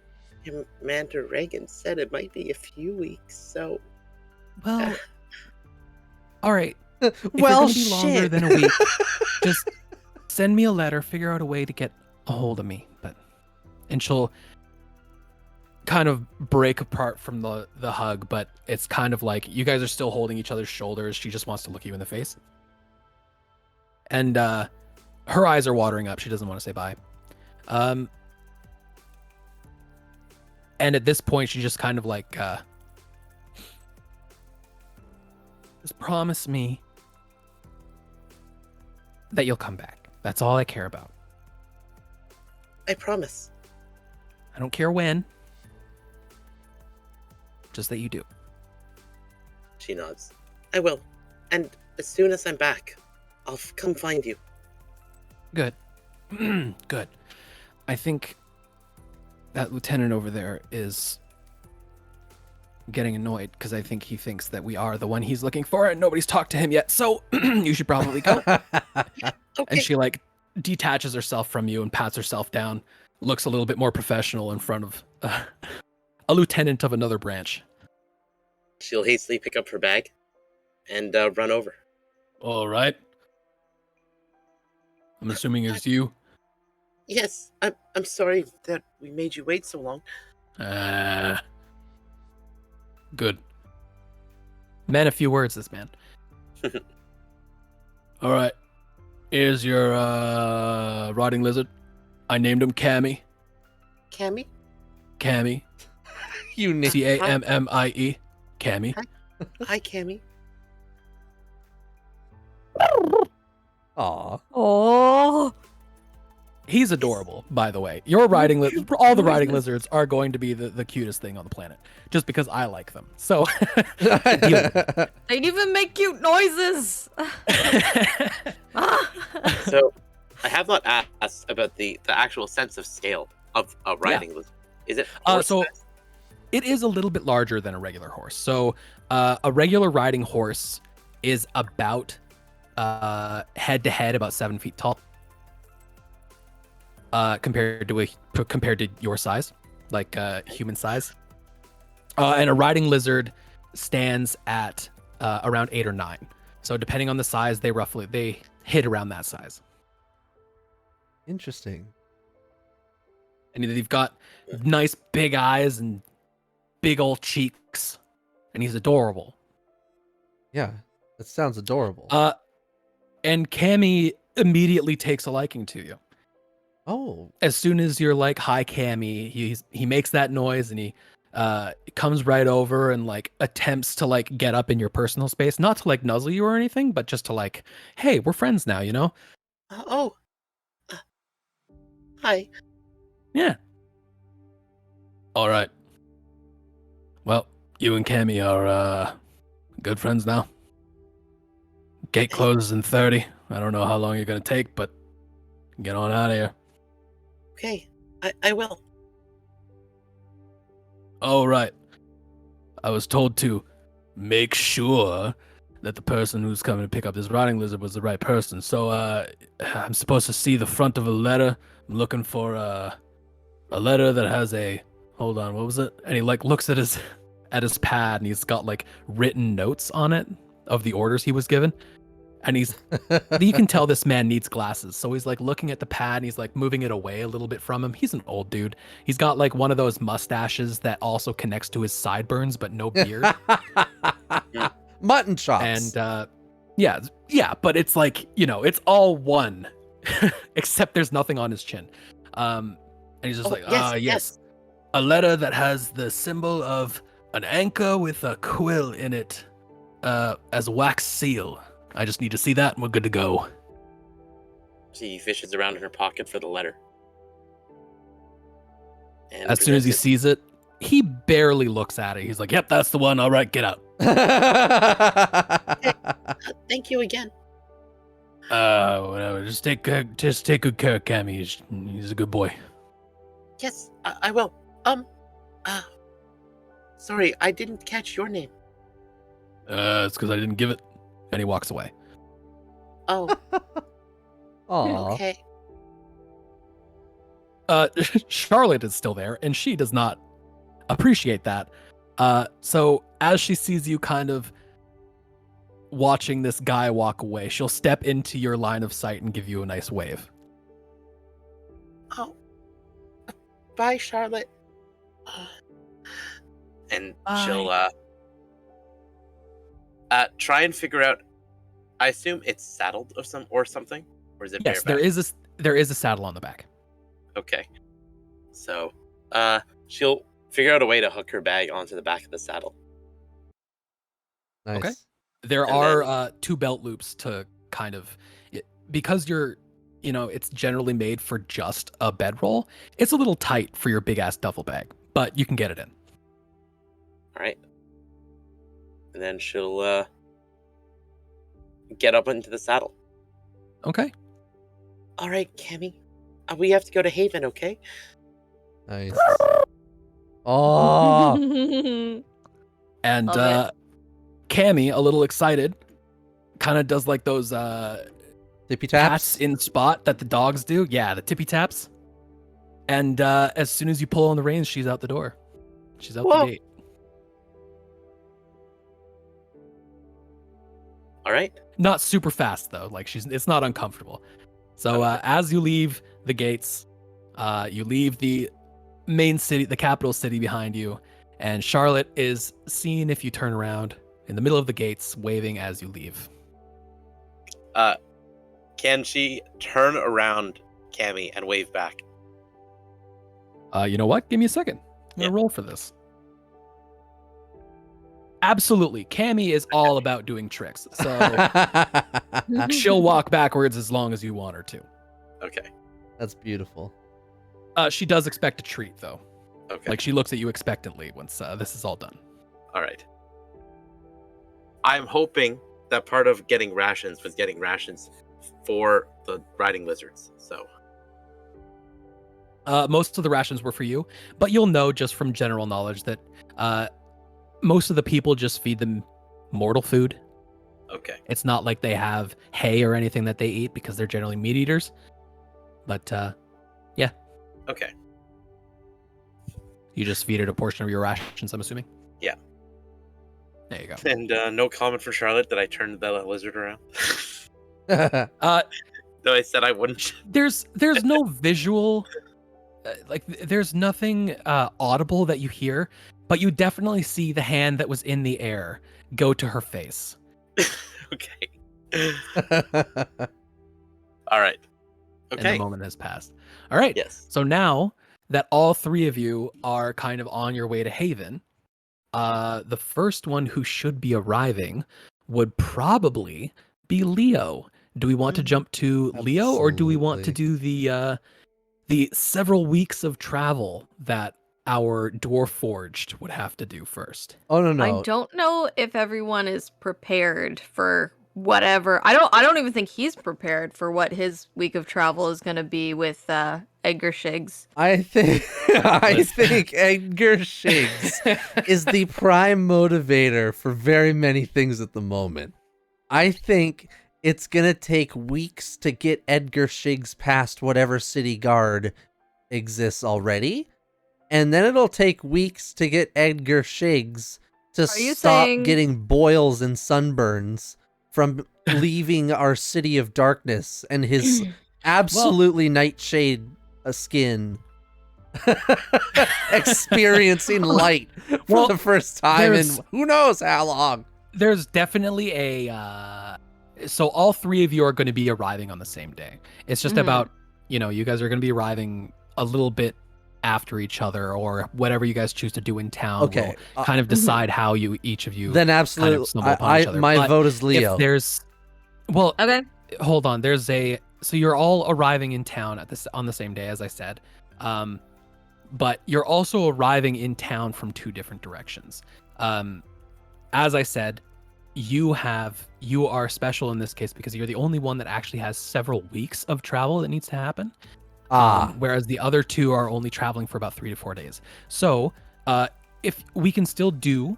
D: Commander Reagan said it might be a few weeks, so
A: Well, all right. If
B: well,
A: you're gonna be longer
B: shit.
A: than a week, just send me a letter. Figure out a way to get a hold of me. And she'll kind of break apart from the hug, but it's kind of like you guys are still holding each other's shoulders. She just wants to look you in the face, and her eyes are watering up. She doesn't want to say bye. And at this point, she just kind of like just promise me that you'll come back. That's all I care about.
D: I promise.
A: I don't care when. Just that you do.
D: She nods. I will. And as soon as I'm back, I'll come find you.
A: Good. Good. I think that lieutenant over there is getting annoyed because I think he thinks that we are the one he's looking for and nobody's talked to him yet. So you should probably go.
D: Okay.
A: And she like detaches herself from you and pats herself down, looks a little bit more professional in front of a lieutenant of another branch.
D: She'll hastily pick up her bag and run over.
A: All right. I'm assuming it's you.
D: Yes, I'm sorry that we made you wait so long.
A: Good. Man, a few words, this man. All right. Here's your rotting lizard. I named him Cammy.
D: Cammy?
A: Cammy.
B: You need.
A: Cammie. Cammy.
D: Hi, Cammy.
B: Aw.
C: Oh.
A: He's adorable, by the way. Your riding all the riding lizards are going to be the cutest thing on the planet, just because I like them. So,
C: They even make cute noises.
D: So, I have not asked about the actual sense of scale of a riding lizard. Is it horse
A: so
D: size?
A: it is a little bit larger than a regular horse. So, a regular riding horse is about head to head about 7 feet tall. Compared to your size, like human size, and a riding lizard stands at around 8 or 9. So depending on the size, they hit around that size.
B: Interesting.
A: And they've got nice big eyes and big old cheeks, and he's adorable.
B: Yeah, that sounds adorable.
A: And Cammy immediately takes a liking to you.
B: Oh,
A: As soon as you're like, "Hi, Cammy," he makes that noise and he comes right over and like attempts to like get up in your personal space, not to like nuzzle you or anything, but just to like, "Hey, we're friends now," you know?
D: Hi.
A: Yeah. All right. Well, you and Cammy are good friends now. Gate closes in 30. I don't know how long you're gonna take, but get on out of here.
D: Okay, I will.
A: All right. I was told to make sure that the person who's coming to pick up this riding lizard was the right person. So I'm supposed to see the front of a letter. I'm looking for a letter that has a hold on, what was it? And he like looks at his pad and he's got like written notes on it of the orders he was given. And you can tell this man needs glasses. So he's like looking at the pad and he's like moving it away a little bit from him. He's an old dude. He's got like one of those mustaches that also connects to his sideburns, but no beard.
B: Mutton chops.
A: And yeah, but it's like, it's all one, except there's nothing on his chin. And he's just yes. A letter that has the symbol of an anchor with a quill in it as a wax seal. I just need to see that and we're good to go.
D: She fishes around in her pocket for the letter. And
A: as soon as he sees it, he barely looks at it. He's like, yep, that's the one. All right, get out.
D: Thank you again.
A: Whatever. Just take good care of Cammy. He's a good boy.
D: Yes, I will. Sorry, I didn't catch your name.
A: It's because I didn't give it. And he walks away.
D: Oh.
B: Aw.
D: Okay.
A: Charlotte is still there, and she does not appreciate that. So as she sees you kind of watching this guy walk away, she'll step into your line of sight and give you a nice wave.
D: Oh. Bye, Charlotte. And she'll try and figure out. I assume it's saddled or something, or is it?
A: Yes,
D: bareback?
A: there is a saddle on the back.
D: Okay, so she'll figure out a way to hook her bag onto the back of the saddle.
B: Nice.
A: Okay. There are 2 belt loops to kind of because it's generally made for just a bedroll. It's a little tight for your big ass duffel bag, but you can get it in.
D: All right. And then she'll get up into the saddle.
A: Okay.
D: All right, Cammy. We have to go to Haven, okay?
B: Nice. Oh.
A: And
C: Love
A: Cammy, a little excited, kind of does like those
B: Tippy
A: taps
B: taps.
A: in spot that the dogs do. Yeah, the tippy taps. And as soon as you pull on the reins, she's out the door. She's out the gate.
D: All right.
A: Not super fast though. Like it's not uncomfortable. So as you leave the gates, you leave the main city, the capital city behind you, and Charlotte is seen if you turn around in the middle of the gates, waving as you leave.
D: Can she turn around Cammy and wave back?
A: You know what? Give me a second. I'm gonna roll for this. Absolutely. Cammy is all about doing tricks. So she'll walk backwards as long as you want her to.
D: Okay.
B: That's beautiful.
A: She does expect a treat though.
D: Okay.
A: Like she looks at you expectantly once this is all done.
D: All right. I'm hoping that part of getting rations was getting rations for the riding lizards. So
A: most of the rations were for you, but you'll know just from general knowledge that most of the people just feed them mortal food.
D: okay.
A: It's not like they have hay or anything that they eat because they're generally meat eaters. But yeah,
D: Okay.
A: you just feed it a portion of your rations, I'm assuming.
D: Yeah.
A: There you go.
D: And no comment for Charlotte that I turned the lizard around.
A: Uh,
D: Though I said I wouldn't.
A: there's no visual, there's nothing audible that you hear, but you definitely see the hand that was in the air go to her face.
D: Okay. All right.
A: And
D: Okay.
A: the moment has passed. All right.
D: Yes.
A: So now that all 3 of you are kind of on your way to Haven, the first one who should be arriving would probably be Leo. Do we want to jump to Leo, or do we want to do the several weeks of travel that our Dwarforged would have to do first?
B: Oh no.
C: I don't know if everyone is prepared for whatever. I don't even think he's prepared for what his week of travel is going to be with Edgar Shiggs.
B: I think Edgar Shiggs is the prime motivator for very many things at the moment. I think it's gonna take weeks to get Edgar Shiggs past whatever city guard exists already, and then it'll take weeks to get Edgar Shiggs to
C: Are you
B: stop
C: saying-
B: getting boils and sunburns from leaving our city of darkness and his absolutely nightshade skin experiencing light for the first time in who knows how long.
A: There's definitely a so all three of you are going to be arriving on the same day. It's just about, you know, you guys are going to be arriving a little bit after each other, or whatever you guys choose to do in town.
B: Okay,
A: will kind of decide how you each of you
B: then absolutely
A: kind of stumble upon each other.
B: my
A: But
B: vote is Leo.
A: if there's
C: Okay.
A: hold on, there's a so you're all arriving in town at this on the same day, as I said, but you're also arriving in town from two different directions. As I said, you are special in this case because you're the only one that actually has several weeks of travel that needs to happen. Whereas the other two are only traveling for about 3 to 4 days. So if we can still do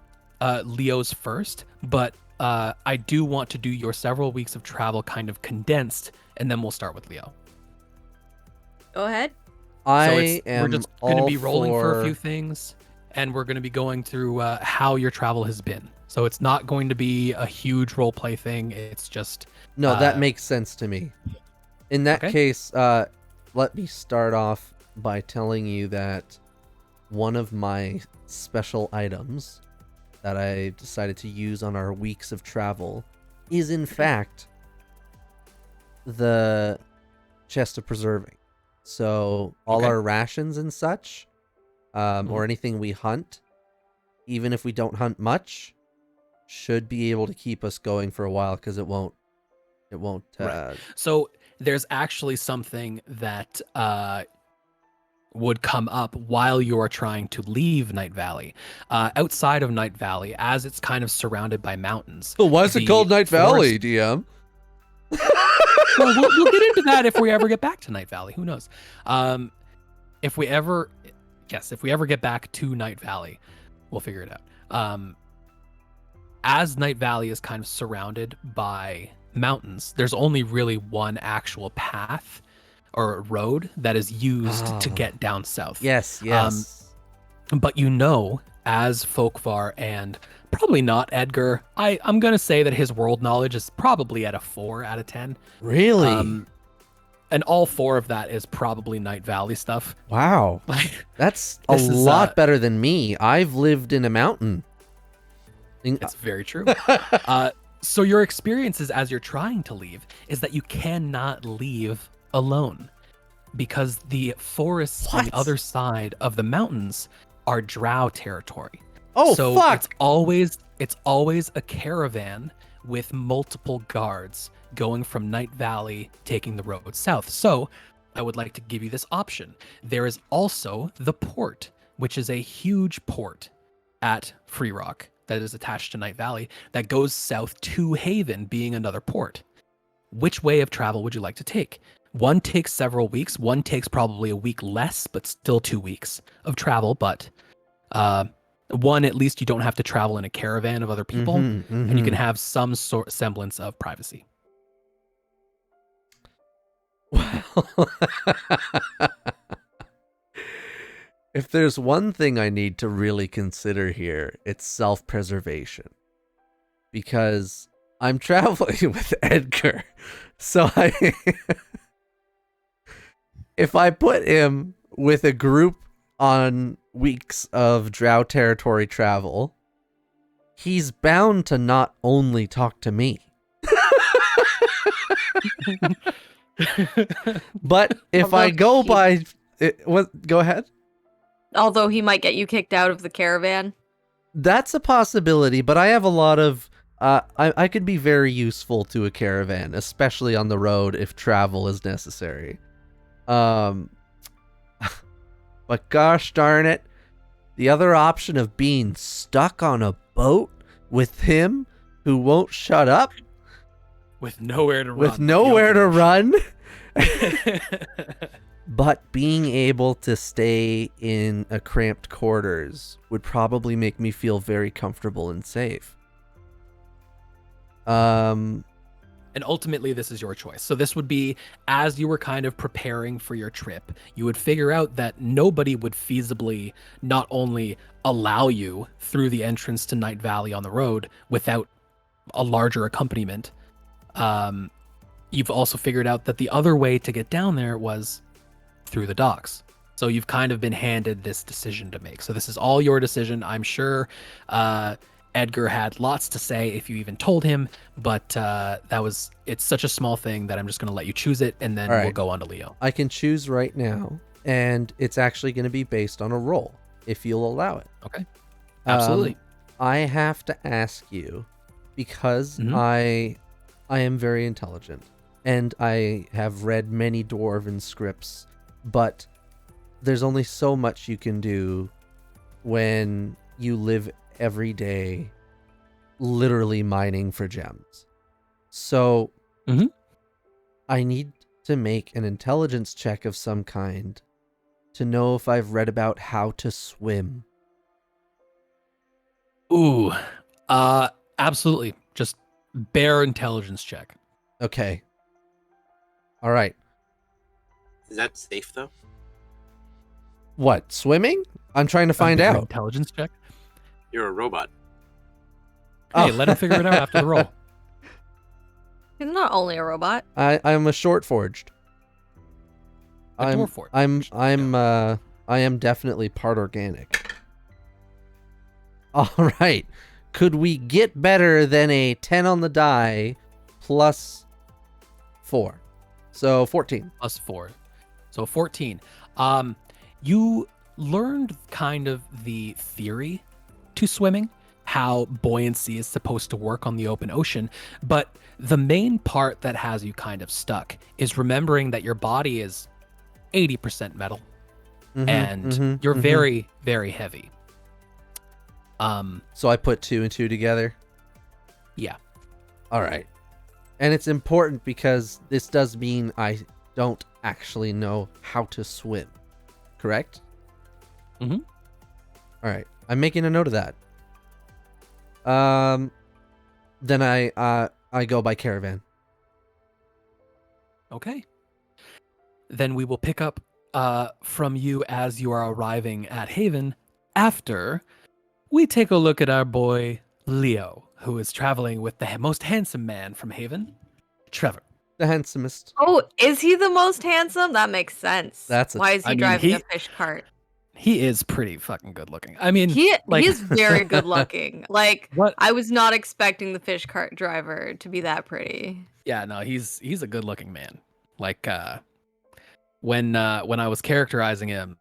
A: Leo's first, but I do want to do your several weeks of travel kind of condensed, and then we'll start with Leo.
C: Go ahead.
B: We're
A: we're just going to be rolling for a few things, and we're going to be going through how your travel has been. So it's not going to be a huge role play thing. It's just
B: No, that makes sense to me. In that case, let me start off by telling you that one of my special items that I decided to use on our weeks of travel is in fact the chest of preserving. So all our rations and such, or anything we hunt, even if we don't hunt much, should be able to keep us going for a while because it won't.
A: Right. So there's actually something that would come up while you're trying to leave Night Valley. Outside of Night Valley, as it's kind of surrounded by mountains.
B: So why is it called Night Valley, DM?
A: Well, we'll get into that if we ever get back to Night Valley. Who knows? If we ever get back to Night Valley, we'll figure it out. As Night Valley is kind of surrounded by mountains, there's only really one actual path or road that is used to get down south.
B: Yes.
A: But you know, as Folkvar and probably not Edgar, I'm going to say that his world knowledge is probably at a 4 out of 10.
B: Really?
A: And all 4 of that is probably Night Valley stuff.
B: Wow. That's a lot better than me. I've lived in a mountain.
A: It's very true. So your experiences as you're trying to leave is that you cannot leave alone because the forests on the other side of the mountains are drow territory.
B: Oh,
A: so
B: fuck!
A: It's always a caravan with multiple guards going from Night Valley, taking the road south. So I would like to give you this option. There is also the port, which is a huge port at Free Rock that is attached to Night Valley that goes south to Haven, being another port. Which way of travel would you like to take? One takes several weeks. One takes probably a week less, but still 2 weeks of travel. But one, at least you don't have to travel in a caravan of other people, and you can have some sort semblance of privacy.
B: Well, if there's one thing I need to really consider here, it's self-preservation. Because I'm traveling with Edgar. So if I put him with a group on weeks of drow territory travel, he's bound to not only talk to me. But if I go by... Go ahead.
C: Although he might get you kicked out of the caravan.
B: That's a possibility, but I have a lot of... I could be very useful to a caravan, especially on the road if travel is necessary. But gosh darn it, the other option of being stuck on a boat with him who won't shut up...
A: With nowhere to run.
B: With nowhere to run. But being able to stay in a cramped quarters would probably make me feel very comfortable and safe.
A: And ultimately, this is your choice. So this would be, as you were kind of preparing for your trip, you would figure out that nobody would feasibly not only allow you through the entrance to Night Valley on the road without a larger accompaniment, You've also figured out that the other way to get down there was through the docks. So you've kind of been handed this decision to make. So this is all your decision. I'm sure Edgar had lots to say if you even told him, but it's such a small thing that I'm just going to let you choose it, and then we'll go on to Leo.
B: I can choose right now, and it's actually going to be based on a roll, if you'll allow it.
A: Okay. Absolutely.
B: I have to ask you, because I am very intelligent, and I have read many dwarven scripts, but there's only so much you can do when you live every day literally mining for gems. So I need to make an intelligence check of some kind to know if I've read about how to swim.
A: Ooh, absolutely. Just bare intelligence check.
B: Okay. All right.
D: Is that safe though?
B: What, swimming? I'm trying to find
A: Bare
B: out.
A: Intelligence check.
D: You're a robot.
A: Hey, let him figure it out after the roll.
C: He's not only a robot.
B: I'm a Dwarforged.
A: Dwarforged.
B: I am definitely part organic. All right. Could we get better than a 10 on the die plus 4? So 14.
A: Plus 4. So 14. You learned kind of the theory to swimming, how buoyancy is supposed to work on the open ocean, but the main part that has you kind of stuck is remembering that your body is 80% metal and you're very, very heavy.
B: So I put 2 and 2 together?
A: Yeah.
B: All right. And it's important because this does mean I don't actually know how to swim. Correct?
A: Mm-hmm.
B: All right. I'm making a note of that. Then I go by caravan.
A: Okay. Then we will pick up from you as you are arriving at Haven after we take a look at our boy Leo, who is traveling with the most handsome man from Haven, Trevor.
B: The handsomest.
C: Oh, is he the most handsome? That makes sense. Why is he driving a fish cart?
A: He is pretty fucking good looking. I mean,
C: he is very good looking. Like,
A: what?
C: I was not expecting the fish cart driver to be that pretty.
A: Yeah, no, he's a good looking man. Like when I was characterizing him,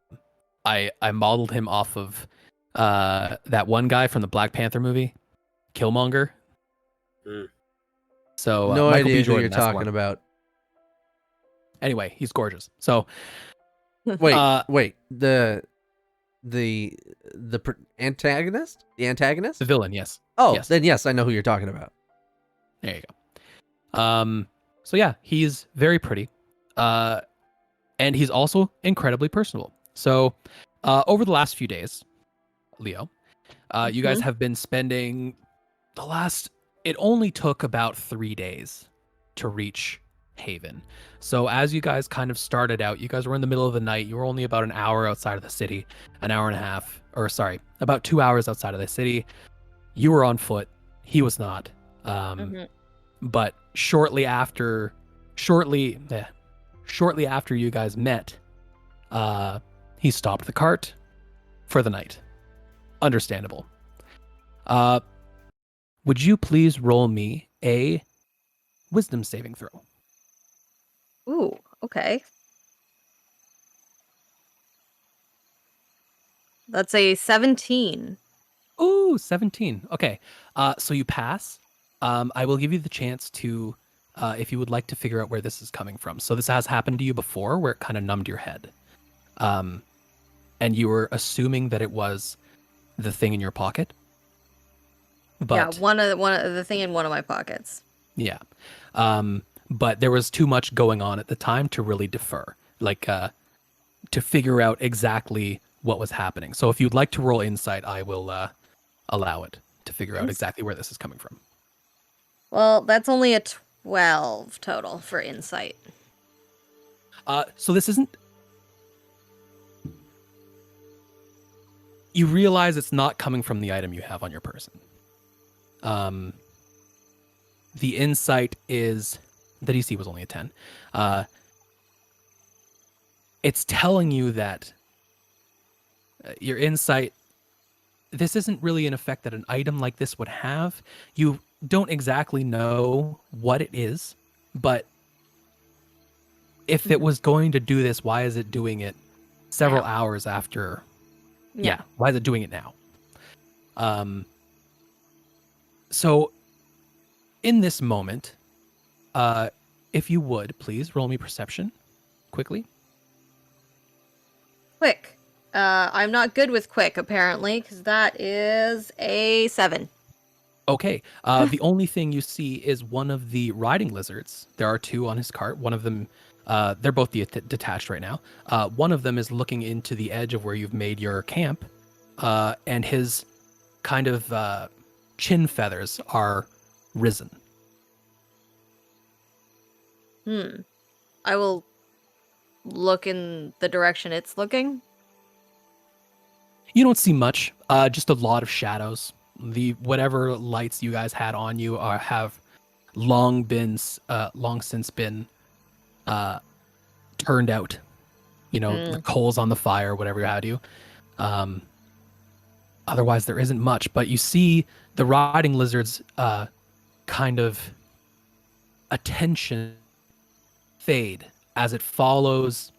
A: I modeled him off of that one guy from the Black Panther movie, Killmonger. So
B: no
A: Michael
B: idea
A: B. Jordan,
B: who you're talking about.
A: Anyway, he's gorgeous. So
B: wait, the antagonist? The antagonist?
A: The villain, yes.
B: Oh,
A: yes.
B: Then yes, I know who you're talking about.
A: There you go. So yeah, he's very pretty. And he's also incredibly personable. So over the last few days, Leo, you guys have been spending it only took about 3 days to reach Haven. So as you guys kind of started out, you guys were in the middle of the night. You were only about an hour outside of the city, about 2 hours outside of the city. You were on foot. He was not. But shortly after you guys met, he stopped the cart for the night. Understandable. Would you please roll me a wisdom saving throw?
C: Ooh, okay. That's a 17.
A: Ooh, 17. Okay. So you pass. I will give you the chance to, if you would like to figure out where this is coming from. So this has happened to you before, where it kind of numbed your head. And you were assuming that it was the thing in your pocket. But,
C: yeah, one of the thing in one of my pockets.
A: Yeah. But there was too much going on at the time to really defer, to figure out exactly what was happening. So if you'd like to roll insight, I will allow it to figure out exactly where this is coming from.
C: Well, that's only a 12 total for insight.
A: So this isn't... You realize it's not coming from the item you have on your person. the insight is the DC was only a 10. It's telling you that your insight, this isn't really an effect that an item like this would have. You don't exactly know what it is, but if it was going to do this, why is it doing it several
C: Now.
A: hours after? Yeah. Why is it doing it now? So in this moment, if you would, please roll me perception quickly.
C: Quick. I'm not good with quick, apparently, because that is a 7.
A: Okay. The only thing you see is one of the riding lizards. There are 2 on his cart. One of them, they're both detached right now. One of them is looking into the edge of where you've made your camp, and his kind of chin feathers are risen.
C: I will look in the direction it's looking.
A: You don't see much, just a lot of shadows. The whatever lights you guys had on you have long since been turned out. You know, the coals on the fire, whatever have you. Otherwise, there isn't much. But you see the riding lizard's kind of attention fade as it follows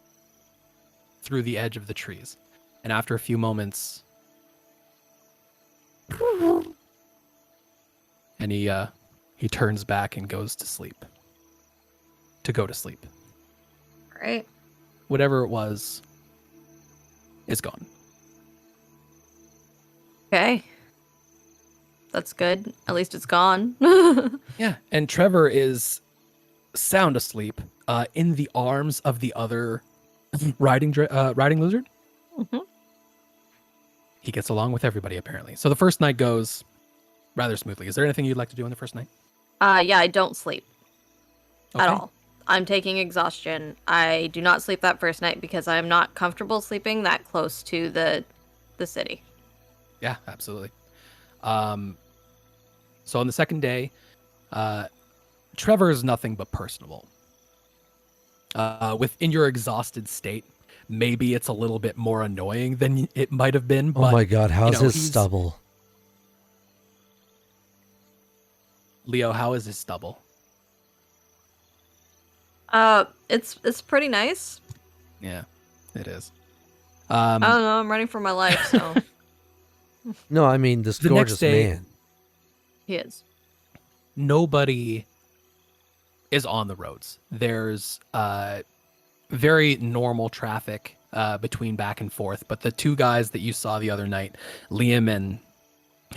A: through the edge of the trees. And after a few moments, and he turns back and goes to sleep. To go to sleep.
C: All right.
A: Whatever it was is gone.
C: Okay. That's good. At least it's gone.
A: Yeah, and Trevor is sound asleep in the arms of the other riding lizard.
C: Mm-hmm.
A: He gets along with everybody, apparently. So the first night goes rather smoothly. Is there anything you'd like to do on the first night?
C: Yeah, I don't sleep
A: Okay.
C: at all. I'm taking exhaustion. I do not sleep that first night because I'm not comfortable sleeping that close to the city.
A: Yeah, absolutely. So on the second day, Trevor is nothing but personable. Within your exhausted state, maybe it's a little bit more annoying than it might have been. But,
B: oh my god, how's his
A: he's-
B: stubble?
A: Leo, how is his stubble?
C: It's pretty nice.
A: Yeah, it is.
C: I don't know. I'm running for my life, so
B: No, I mean this
A: The next
B: gorgeous
A: day-
B: man.
C: he is.
A: Nobody is on the roads. There's very normal traffic between back and forth, but the 2 guys that you saw the other night, Liam and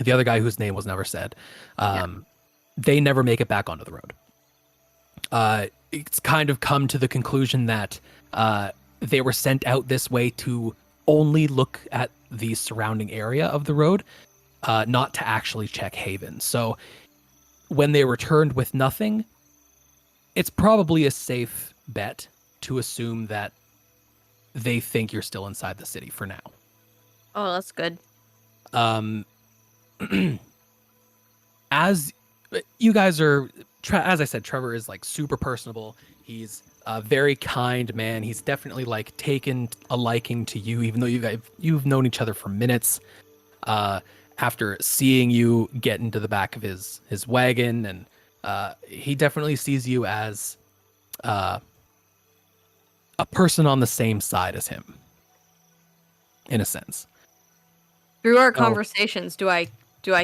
A: the other guy whose name was never said, they never make it back onto the road. It's kind of come to the conclusion that they were sent out this way to only look at the surrounding area of the road, not to actually check Haven. So when they returned with nothing, it's probably a safe bet to assume that they think you're still inside the city for now.
C: Oh, that's good.
A: As you guys are, as I said, Trevor is like super personable. He's a very kind man. He's definitely like taken a liking to you, even though you've known each other for minutes. After seeing you get into the back of his wagon, and he definitely sees you as a person on the same side as him, in a sense.
C: Through our conversations, do I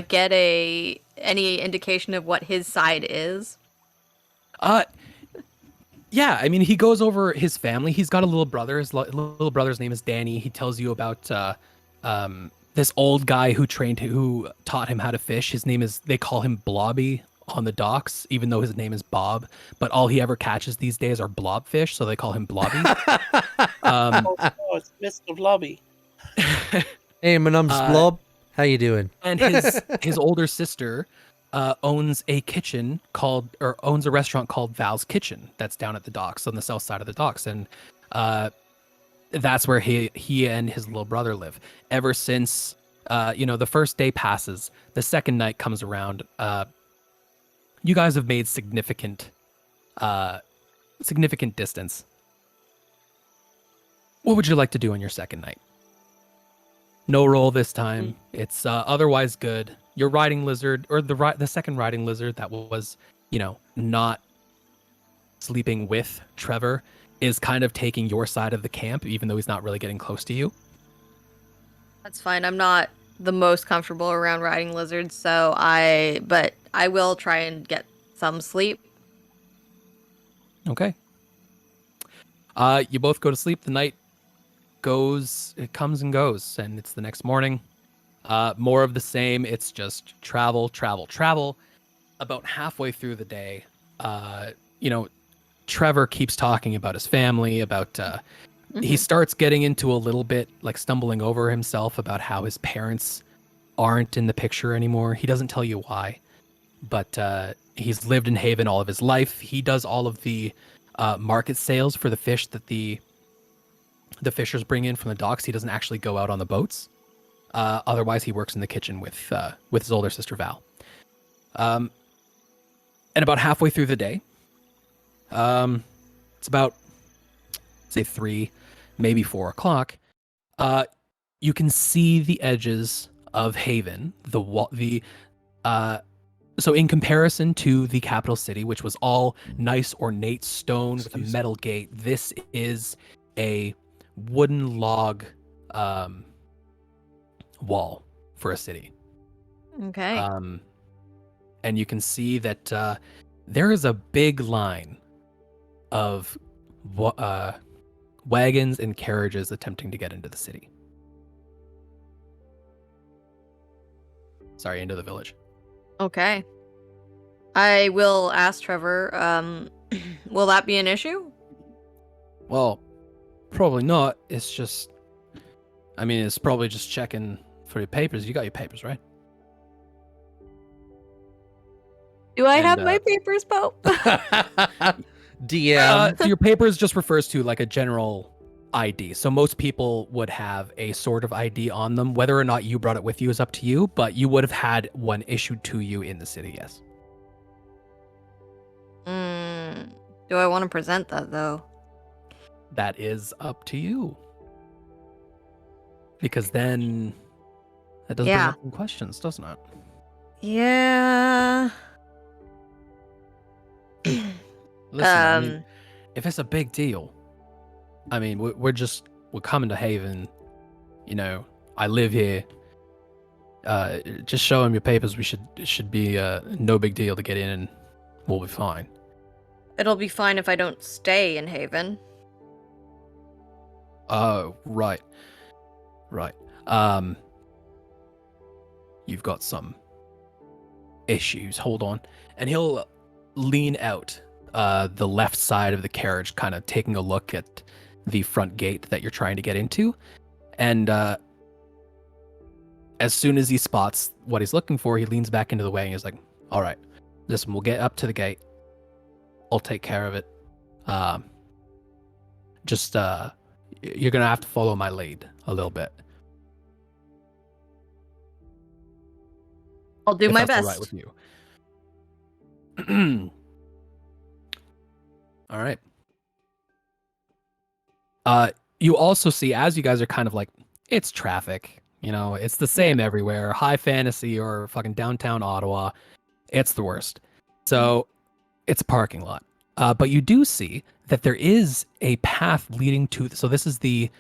C: get any indication of what his side is?
A: Yeah, I mean, he goes over his family. He's got a little brother. His little brother's name is Danny. He tells you about this old guy who taught him how to fish. His name is, they call him Blobby on the docks, even though his name is Bob. But all he ever catches these days are blobfish, so they call him Blobby.
D: Oh, it's Mr. Blobby.
B: Hey, my name's Blob. How you doing?
A: And his older sister owns a restaurant called Val's Kitchen that's down at the docks on the south side of the docks, and that's where he and his little brother live. Ever since the first day passes, the second night comes around. you guys have made significant distance. What would you like to do on your second night? No roll this time. It's otherwise good. Your riding lizard, or the second riding lizard that was, not sleeping with Trevor, is kind of taking your side of the camp, even though he's not really getting close to you.
C: That's fine. I'm not the most comfortable around riding lizards, but I will try and get some sleep.
A: Okay. You both go to sleep. The night it comes and goes, and it's the next morning. More of the same. It's just travel. About halfway through the day, Trevor keeps talking about his family, about he starts getting into a little bit, like, stumbling over himself about how his parents aren't in the picture anymore. He doesn't tell you why, but he's lived in Haven all of his life. He does all of the market sales for the fish that the fishers bring in from the docks. He doesn't actually go out on the boats. Otherwise, he works in the kitchen with his older sister Val. And about halfway through the day, it's about, say, 3, maybe 4 o'clock. You can see the edges of Haven. So in comparison to the capital city, which was all nice ornate stone with a metal gate, this is a wooden log wall for a city.
C: Okay.
A: And you can see that there is a big line of wagons and carriages attempting to get into the city. Sorry, into the village.
C: Okay. I will ask Trevor, will that be an issue?
A: Well, probably not. It's just, it's probably just checking for your papers. You got your papers, right?
C: Do I have my papers, Pope?
B: DM.
A: So your papers just refers to, like, a general ID. So most people would have a sort of ID on them. Whether or not you brought it with you is up to you, but you would have had one issued to you in the city, yes.
C: Do I want to present that, though?
A: That is up to you. Because then that does bring up some questions, doesn't it?
C: Yeah.
A: Listen, if it's a big deal, we're coming to Haven. I live here. Just show him your papers. It should be no big deal to get in, and we'll be fine.
C: It'll be fine if I don't stay in Haven.
A: Oh, right. You've got some issues. Hold on. And he'll lean out the left side of the carriage, kind of taking a look at the front gate that you're trying to get into. And as soon as he spots what he's looking for, he leans back into the way and he's like, all right, listen, we'll get up to the gate. I'll take care of it. You're going to have to follow my lead a little bit.
C: I'll do my best.
A: All right with you. All right. You also see, as you guys are kind of like, it's traffic. It's the same everywhere. High fantasy or fucking downtown Ottawa. It's the worst. So it's a parking lot. But you do see that there is a path leading to... So this is the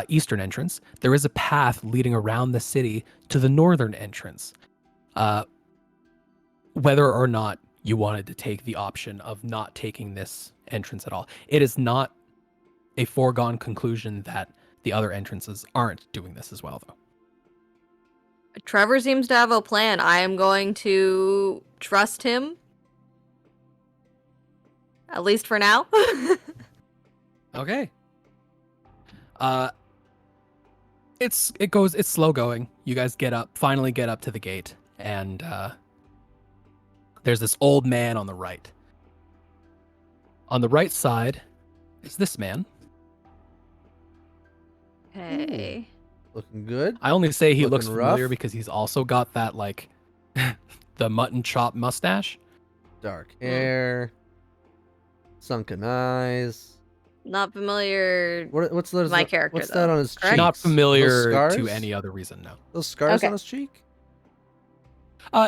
A: eastern entrance. There is a path leading around the city to the northern entrance. Whether or not you wanted to take the option of not taking this entrance at all. It is not a foregone conclusion that the other entrances aren't doing this as well, though.
C: Trevor seems to have a plan. I am going to trust him. At least for now.
A: Okay. It's slow going. You guys finally get up to the gate, and there's this old man on the right. On the right side is this man.
C: Okay.
B: Looking good.
A: I only say he looks
B: Looking
A: familiar
B: rough.
A: because he's also got that, like, the mutton chop mustache.
B: Dark hair, sunken eyes.
C: Not familiar.
B: What's those?
C: My character,
B: What's
C: though,
B: that on his
C: correct?
B: cheeks?
A: Not
B: Those
A: familiar to
B: scars?
A: any other reason, no.
B: Those scars
C: Okay.
B: on his cheek?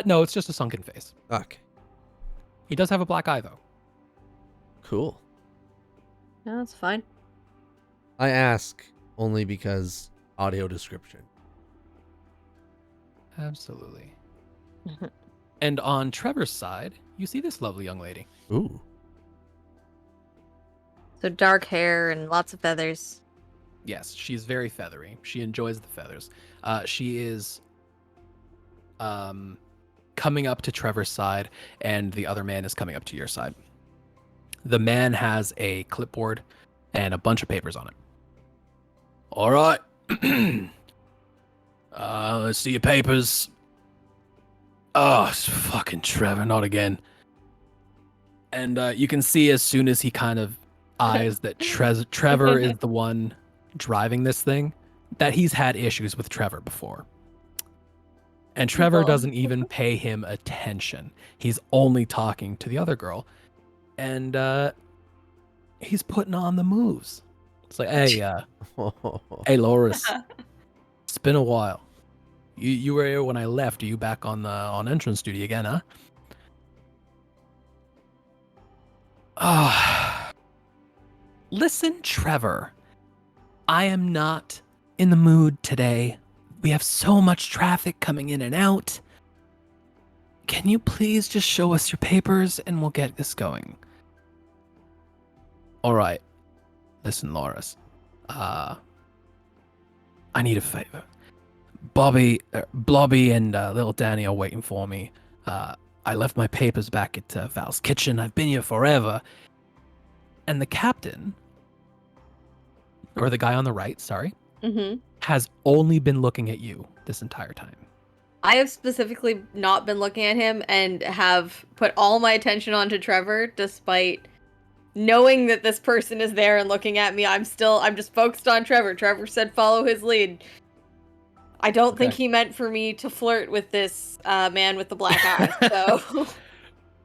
A: No, it's just a sunken face.
B: Okay,
A: He does have a black eye, though.
B: cool.
C: No, that's fine.
B: I ask only because audio description.
A: Absolutely. And on Trevor's side, you see this lovely young lady.
B: Ooh.
C: So dark hair and lots of feathers.
A: Yes, she's very feathery. She enjoys the feathers. She is coming up to Trevor's side, and the other man is coming up to your side. The man has a clipboard and a bunch of papers on it. All right. Let's see your papers. Oh, it's fucking Trevor, not again. And you can see as soon as he kind of eyes that Trevor is the one driving this thing, that he's had issues with Trevor before. And Trevor doesn't even pay him attention. He's only talking to the other girl. And he's putting on the moves. It's like, hey, Loris, it's been a while. You were here when I left. Are you back on entrance duty again, huh? Listen, Trevor. I am not in the mood today. We have so much traffic coming in and out. Can you please just show us your papers and we'll get this going? All right. Listen, Loris. I need a favor. Blobby and little Danny are waiting for me. I left my papers back at Val's kitchen. I've been here forever. And the captain, or the guy on the right, sorry, has only been looking at you this entire time.
C: I have specifically not been looking at him and have put all my attention onto Trevor, despite knowing that this person is there and looking at me. I'm just focused on Trevor. Trevor said follow his lead. I don't think he meant for me to flirt with this man with the black eyes. So,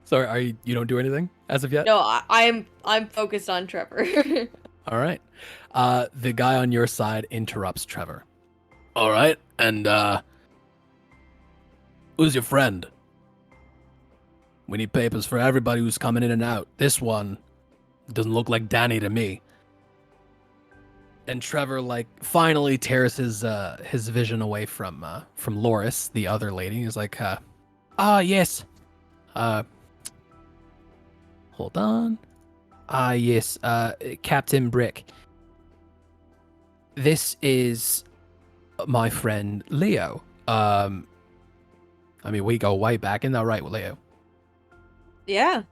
A: Sorry, you don't do anything as of yet?
C: no, I'm focused on Trevor.
A: All right. The guy on your side interrupts Trevor. All right, and who's your friend? We need papers for everybody who's coming in and out. This one doesn't look like Danny to me. And Trevor finally tears his vision away from Loris, the other lady. He's like, yes. Hold on. Yes, Captain Brick. This is my friend Leo. I mean, we go way back. Isn't that right, Leo?
C: Yeah.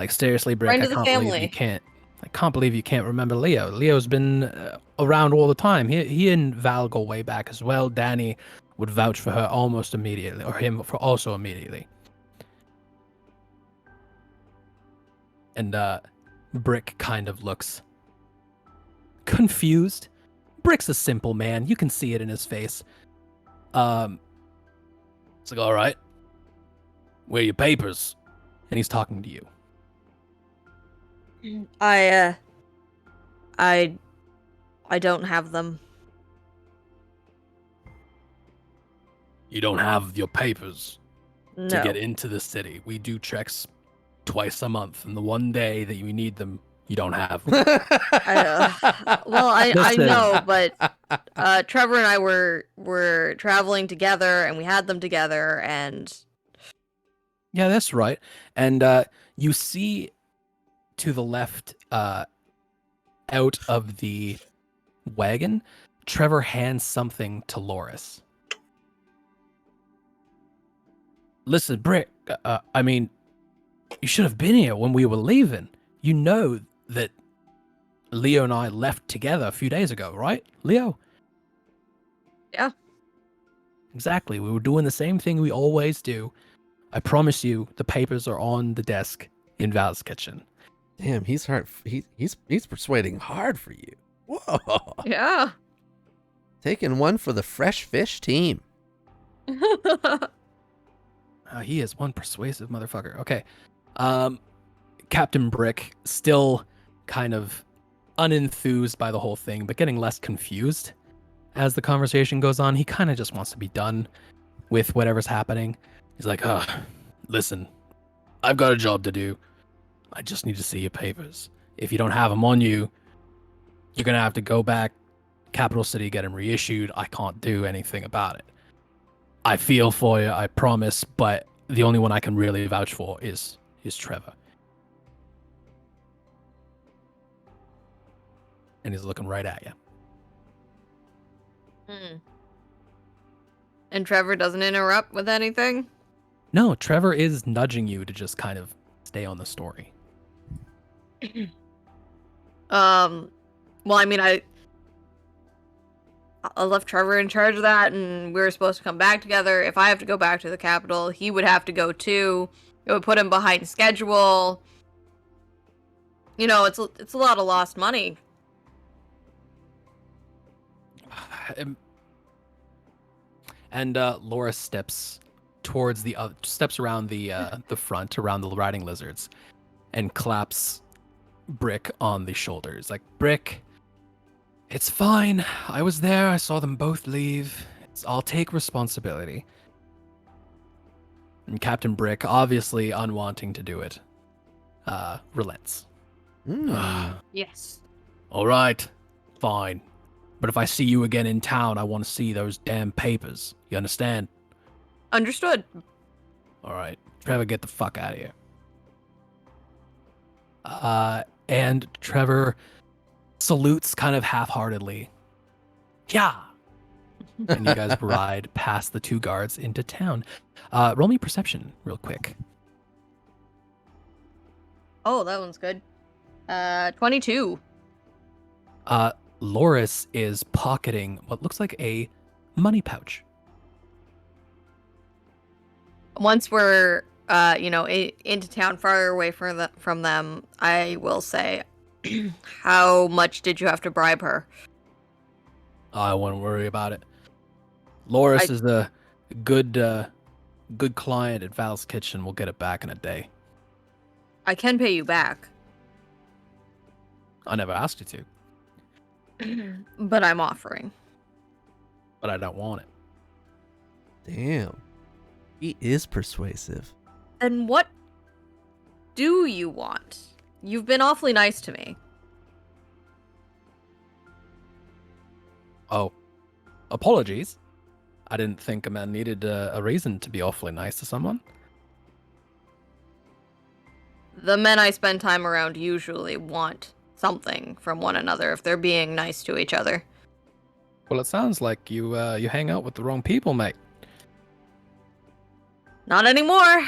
A: Seriously, Brick,
C: Friend
A: I
C: of the
A: can't believe
C: family.
A: you can't. I can't believe you can't remember Leo. Leo's been around all the time. He and Val go way back as well. Danny would vouch for her almost immediately, or him for also immediately. And Brick kind of looks confused. Brick's a simple man. You can see it in his face. It's like, all right, where are your papers? And he's talking to you.
C: I don't have them.
A: You don't have your papers
C: No.
A: to get into the city. We do checks twice a month, and the one day that you need them, you don't have them.
C: I
A: Listen.
C: know, but Trevor and I were traveling together, and we had them together, and
A: Yeah, that's right. And you see to the left, out of the wagon, Trevor hands something to Loris. Listen, Brick, I mean, you should have been here when we were leaving. You know that Leo and I left together a few days ago, right, Leo?
C: Yeah.
A: Exactly. We were doing the same thing we always do. I promise you, the papers are on the desk in Val's kitchen.
B: Damn, he's hard. He's persuading hard for you. Whoa.
C: yeah.
B: Taking one for the fresh fish team.
A: He is one persuasive motherfucker. Okay. Captain Brick, still kind of unenthused by the whole thing, but getting less confused as the conversation goes on. He kind of just wants to be done with whatever's happening. He's like, listen, I've got a job to do. I just need to see your papers. If you don't have them on you, you're going to have to go back, Capital City, get them reissued. I can't do anything about it. I feel for you, I promise, but the only one I can really vouch for is Trevor. And he's looking right at you.
C: And Trevor doesn't interrupt with anything?
A: No, Trevor is nudging you to just kind of stay on the story.
C: Well, I mean, I left Trevor in charge of that, and we were supposed to come back together. If I have to go back to the capital, he would have to go too. It would put him behind schedule. You know, it's a lot of lost money.
A: And Laura steps towards steps around the front, around the riding lizards, and claps Brick on the shoulders. Like, Brick, it's fine. I was there. I saw them both leave. I'll take responsibility. And Captain Brick, obviously unwanting to do it, relents.
C: Yes.
A: All right, fine. But if I see you again in town, I want to see those damn papers. You understand?
C: Understood.
A: All right, Trevor, get the fuck out of here. And Trevor salutes kind of half-heartedly. Yeah. And you guys ride past the two guards into town. Roll me perception real quick.
C: Oh, that one's good. 22.
A: Loris is pocketing what looks like a money pouch.
C: Once we're, into town, farther away from them, I will say, how much did you have to bribe her?
A: I wouldn't worry about it. Loris is a good client at Val's Kitchen. We'll get it back in a day.
C: I can pay you back.
A: I never asked you to.
C: But I'm offering.
A: But I don't want it.
B: Damn. He is persuasive.
C: Then what do you want? You've been awfully nice to me.
A: Oh, apologies. I didn't think a man needed a reason to be awfully nice to someone.
C: The men I spend time around usually want something from one another if they're being nice to each other.
A: Well, it sounds like you hang out with the wrong people, mate.
C: Not anymore.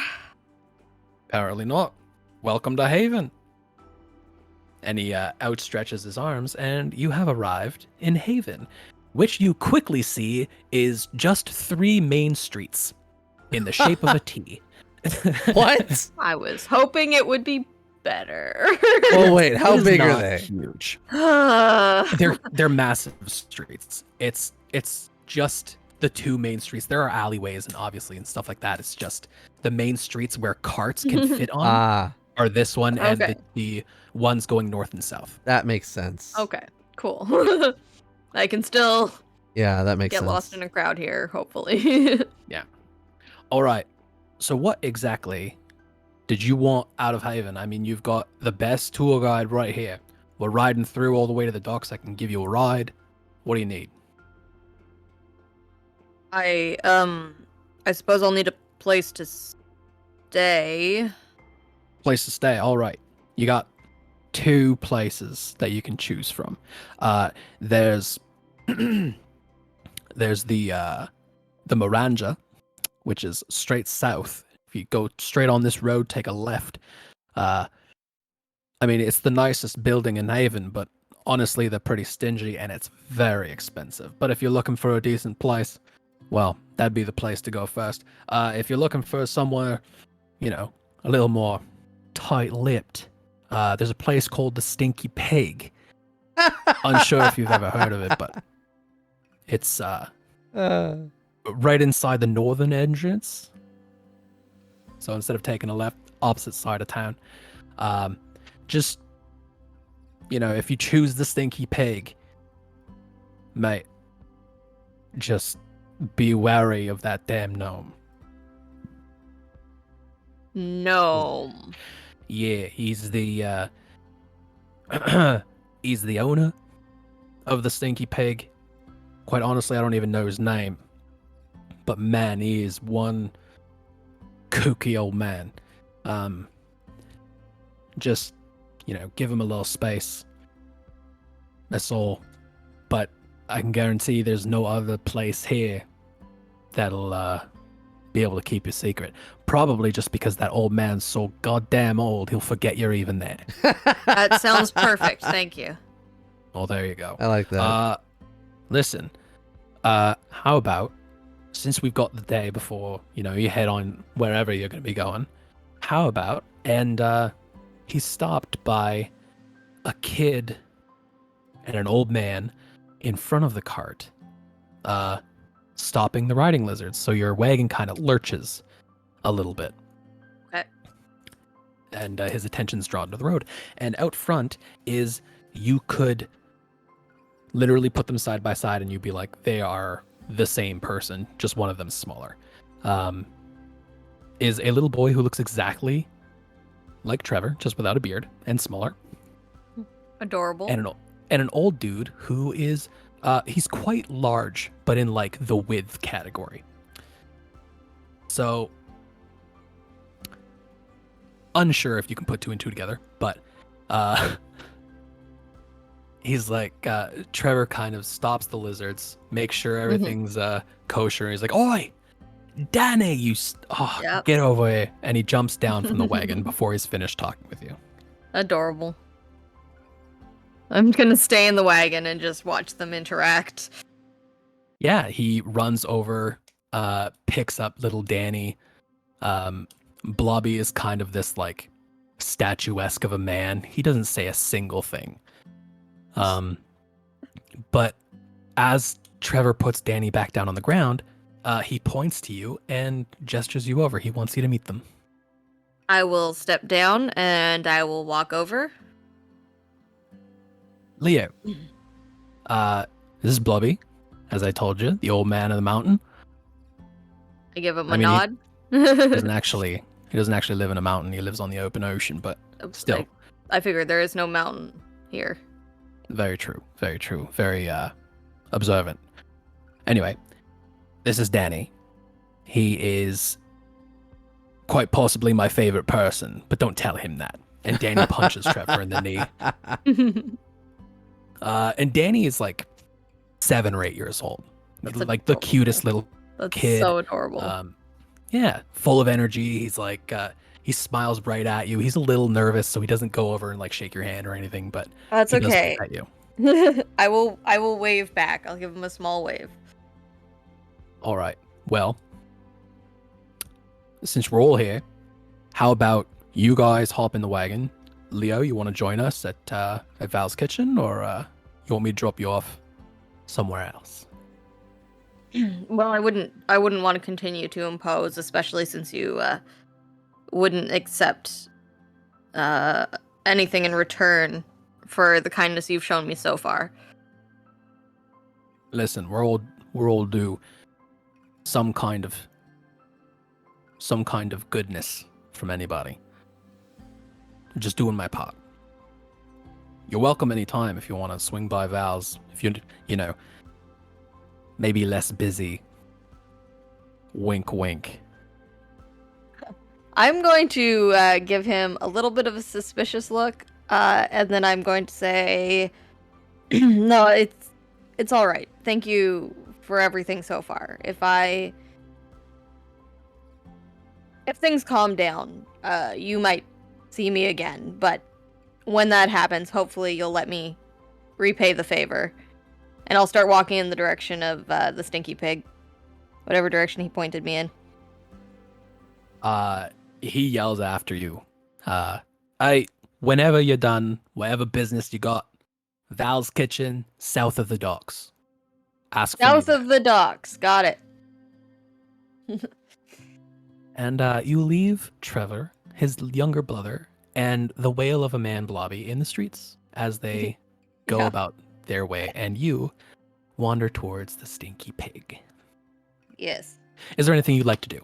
A: Apparently not. Welcome to Haven. And he outstretches his arms, and you have arrived in Haven, which you quickly see is just 3 main streets in the shape of a T.
B: What?
C: I was hoping it would be better.
B: Oh wait, how
A: It is
B: big are
A: not
B: they?
A: Huge.
C: They're
A: They're massive streets. It's just the 2 main streets. There are alleyways and stuff like that. It's just the main streets where carts can fit on
B: Ah,
A: are this one and
C: Okay.
A: the ones going north and south.
B: that makes sense.
C: Okay, cool. I can still
B: Yeah, that makes
C: get
B: sense.
C: lost in a crowd here, hopefully.
A: All right. So what exactly did you want out of Haven? I mean, you've got the best tour guide right here. We're riding through all the way to the docks. I can give you a ride. What do you need?
C: I suppose I'll need a place to stay.
A: Place to stay. All right. You got 2 places that you can choose from. There's there's the Miranda, which is straight south. If you go straight on this road, take a left. I mean, it's the nicest building in Haven, but honestly, they're pretty stingy and it's very expensive. But if you're looking for a decent place, well, that'd be the place to go first. If you're looking for somewhere, a little more tight-lipped, there's a place called the Stinky Pig. Unsure if you've ever heard of it, but it's right inside the northern entrance. So instead of taking a left, opposite side of town. Just, if you choose the Stinky Pig, mate, just be wary of that damn gnome.
C: No.
A: Yeah, he's the he's the owner of the Stinky Pig. Quite honestly, I don't even know his name. But man, he is one kooky old man. Just, give him a little space. That's all. But I can guarantee there's no other place here that'll be able to keep your secret. Probably just because that old man's so goddamn old, he'll forget you're even there.
C: That sounds perfect. Thank you.
A: Oh, there you go.
B: I like that.
A: Listen, how about, since we've got the day before, you head on wherever you're going to be going, how about, and he's stopped by a kid and an old man in front of the cart, stopping the riding lizards. So your wagon kind of lurches a little bit.
C: Okay.
A: And his attention's drawn to the road. And out front is, you could literally put them side by side and you'd be like, they are the same person, just one of them's smaller. Is a little boy who looks exactly like Trevor, just without a beard and smaller.
C: Adorable.
A: And an old dude who is, he's quite large, but in like the width category. So, unsure if you can put two and two together, but he's like, Trevor kind of stops the lizards, makes sure everything's kosher. He's like, "Oi, Danny,
C: Yep.
A: get over here!" And he jumps down from the wagon before he's finished talking with you.
C: Adorable. I'm gonna stay in the wagon and just watch them interact.
A: Yeah, he runs over, picks up little Danny. Blobby is kind of this like statuesque of a man. He doesn't say a single thing. But as Trevor puts Danny back down on the ground, he points to you and gestures you over. He wants you to meet them.
C: I will step down and I will walk over.
A: Leo, this is Blobby, as I told you, the old man of the mountain.
C: I give him
A: I
C: a
A: mean,
C: nod.
A: He doesn't actually live in a mountain. He lives on the open ocean, but still.
C: I figured there is no mountain here.
A: Very true. Very true. Very observant. Anyway, this is Danny. He is quite possibly my favorite person, but don't tell him that. And Danny punches Trevor in the knee. And Danny is like 7 or 8 years old.
C: That's
A: like the
C: adorable.
A: cutest little
C: That's
A: kid.
C: so adorable.
A: Yeah, full of energy. He's like, he smiles right at you. He's a little nervous, so he doesn't go over and like shake your hand or anything, but
C: That's
A: he does
C: okay.
A: look at you.
C: I will wave back. I'll give him a small wave.
A: All right. Well, since we're all here, how about you guys hop in the wagon? Leo, you want to join us at Val's kitchen, or you want me to drop you off somewhere else?
C: Well, I wouldn't want to continue to impose, especially since you wouldn't accept anything in return for the kindness you've shown me so far.
A: Listen, we're all due some kind of goodness from anybody. I'm just doing my part. You're welcome anytime if you want to swing by Val's. If you're, maybe less busy. Wink, wink.
C: I'm going to give him a little bit of a suspicious look, and then I'm going to say, "No, it's all right. Thank you for everything so far. If things calm down, you might see me again. But when that happens, hopefully you'll let me repay the favor." And I'll start walking in the direction of the Stinky Pig, whatever direction he pointed me in.
A: He yells after you. Whenever you're done, whatever business you got, Val's kitchen, south of the docks. Ask for me
C: South
A: there.
C: of the docks. Got it.
A: And you leave Trevor, his younger brother, and the wail of a man blobby in the streets as they go
C: Yeah.
A: about their way, and you wander towards the stinky pig.
C: Yes.
A: Is there anything you'd like to do?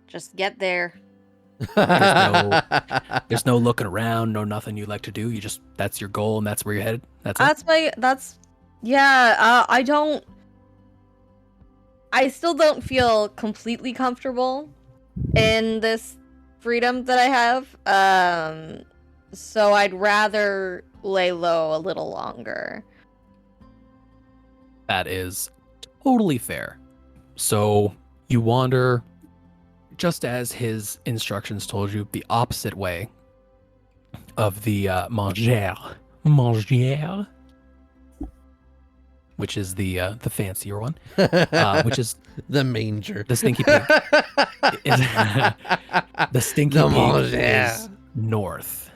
C: Just get there.
A: There's no looking around, no nothing you'd like to do. You just, that's your goal and that's where you're headed. That's it.
C: I still don't feel completely comfortable in this freedom that I have. So I'd rather lay low a little longer.
A: That is totally fair. So you wander, just as his instructions told you, the opposite way of the manger, which is the fancier one, which is
B: the manger,
A: the stinky pig. The stinky
B: The
A: pig
B: manger.
A: is north.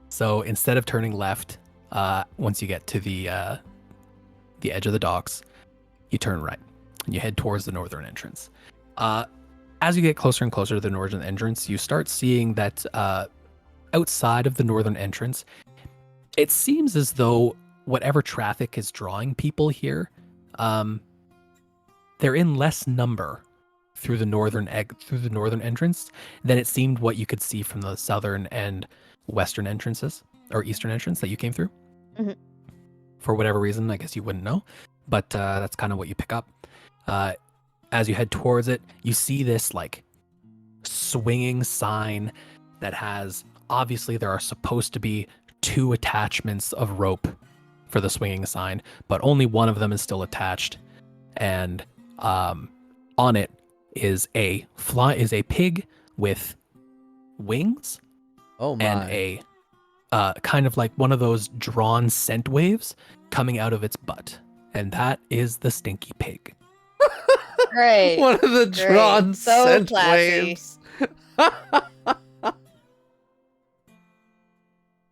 A: So instead of turning left, once you get to the edge of the docks, you turn right and you head towards the northern entrance. As you get closer and closer to the northern entrance, you start seeing that outside of the northern entrance, it seems as though whatever traffic is drawing people here, they're in less number through the northern entrance than it seemed what you could see from the southern and western entrances or eastern entrance that you came through.
C: Mhm.
A: For whatever reason, I guess you wouldn't know, but that's kind of what you pick up. As you head towards it, you see this like swinging sign that has, obviously there are supposed to be 2 attachments of rope for the swinging sign, but only one of them is still attached. And on it is a pig with wings
B: Oh my.
A: and a kind of like one of those drawn scent waves coming out of its butt. And that is the stinky pig.
C: Great.
B: One of the drawn
C: So
B: scent
C: classy.
B: waves.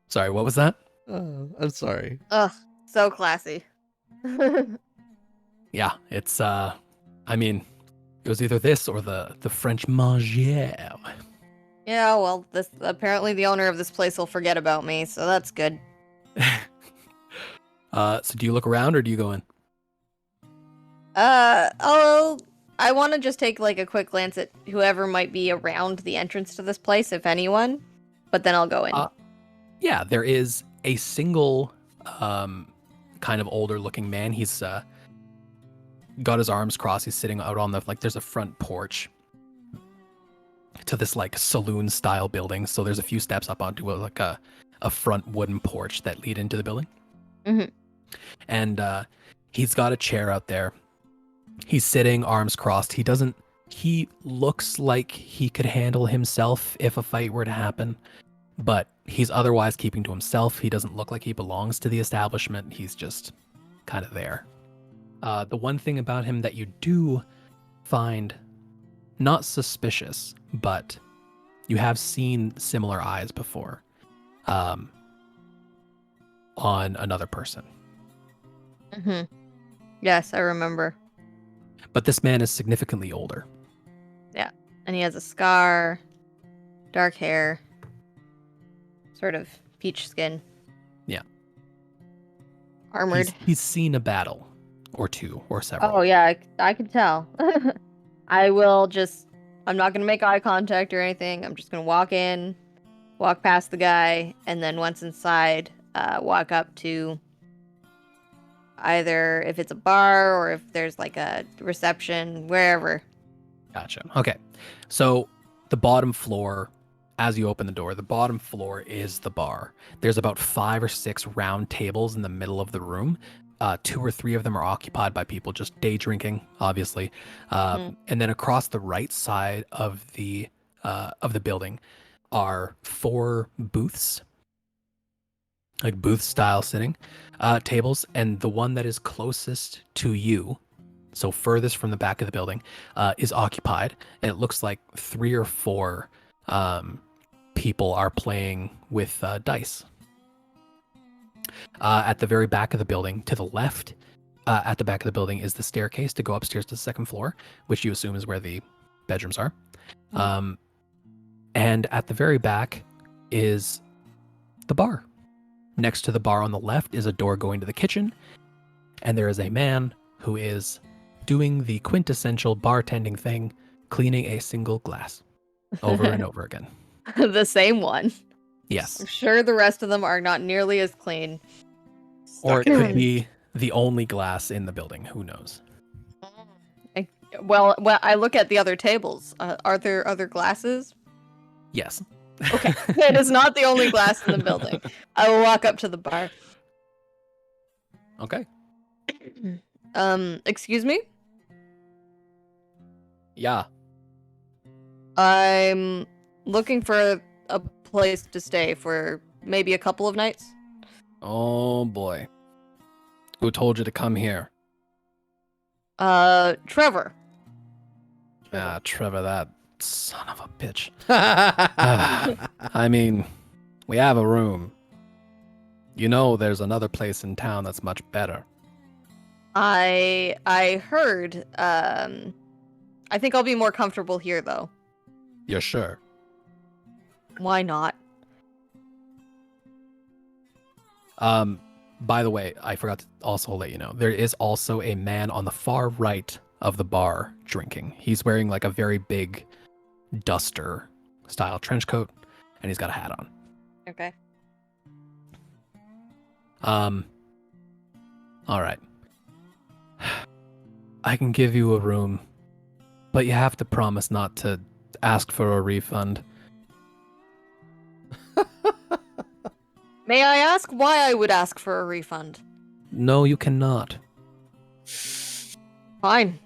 A: Sorry, what was that?
B: I'm sorry.
C: Ugh, so classy.
A: Yeah, it's I mean, it was either this or the French manger.
C: Yeah, well, this apparently the owner of this place will forget about me, so that's good.
A: So do you look around or do you go in?
C: I want to just take like a quick glance at whoever might be around the entrance to this place, if anyone, but then I'll go in.
A: Yeah, there is a single kind of older looking man. He's got his arms crossed. He's sitting out on the, like, there's a front porch to this like saloon style building. So there's a few steps up onto like a front wooden porch that lead into the building.
C: Mhm.
A: And he's got a chair out there. He's sitting, arms crossed. He looks like he could handle himself if a fight were to happen, but he's otherwise keeping to himself. He doesn't look like he belongs to the establishment. He's just kind of there. The one thing about him that you do find not suspicious, but you have seen similar eyes before on another person.
C: Mhm. Yes, I remember.
A: But this man is significantly older.
C: And he has a scar, dark hair, sort of peach skin.
A: Yeah.
C: Armored.
A: He's seen a battle or two or several.
C: Oh yeah, I can tell. I'm not gonna make eye contact or anything. I'm just gonna walk in, walk past the guy, and then once inside, walk up to either if it's a bar or if there's like a reception, wherever.
A: Gotcha. Okay. So the bottom floor, as you open the door, the bottom floor is the bar. There's about 5 or 6 round tables in the middle of the room. 2 or 3 of them are occupied by people just day drinking, obviously. And then across the right side of the building are 4 booths, like booth style sitting tables. And the one that is closest to you, so furthest from the back of the building, is occupied. And it looks like 3 or 4 people are playing with dice. At the very back of the building, to the left, at the back of the building, is the staircase to go upstairs to the 2nd floor, which you assume is where the bedrooms are. And at the very back is the bar. Next to the bar on the left is a door going to the kitchen, and there is a man who is doing the quintessential bartending thing, cleaning a single glass over and over again.
C: The same one.
A: Yes.
C: I'm sure the rest of them are not nearly as clean.
A: Or it
D: Stuck in
A: could
D: a-
A: be the only glass in the building. Who knows?
C: Well, I look at the other tables. Are there other glasses?
A: Yes.
C: Okay, it is not the only glass in the building. I will walk up to the bar.
A: Okay.
C: Excuse me?
A: Yeah.
C: I'm looking for a place to stay for maybe a couple of nights.
A: Oh boy. Who told you to come here?
C: Trevor.
A: Ah, Trevor, that son of a bitch.
B: Ah.
A: I mean, we have a room. You know there's another place in town that's much better.
C: I heard, I think I'll be more comfortable here, though.
A: You're sure?
C: Why not?
A: By the way, I forgot to also let you know, there is also a man on the far right of the bar drinking. He's wearing like a very big duster style trench coat, and he's got a hat on.
C: Okay.
A: All right. I can give you a room, but you have to promise not to ask for a refund.
C: May I ask why I would ask for a refund?
A: No, you cannot.
C: Fine.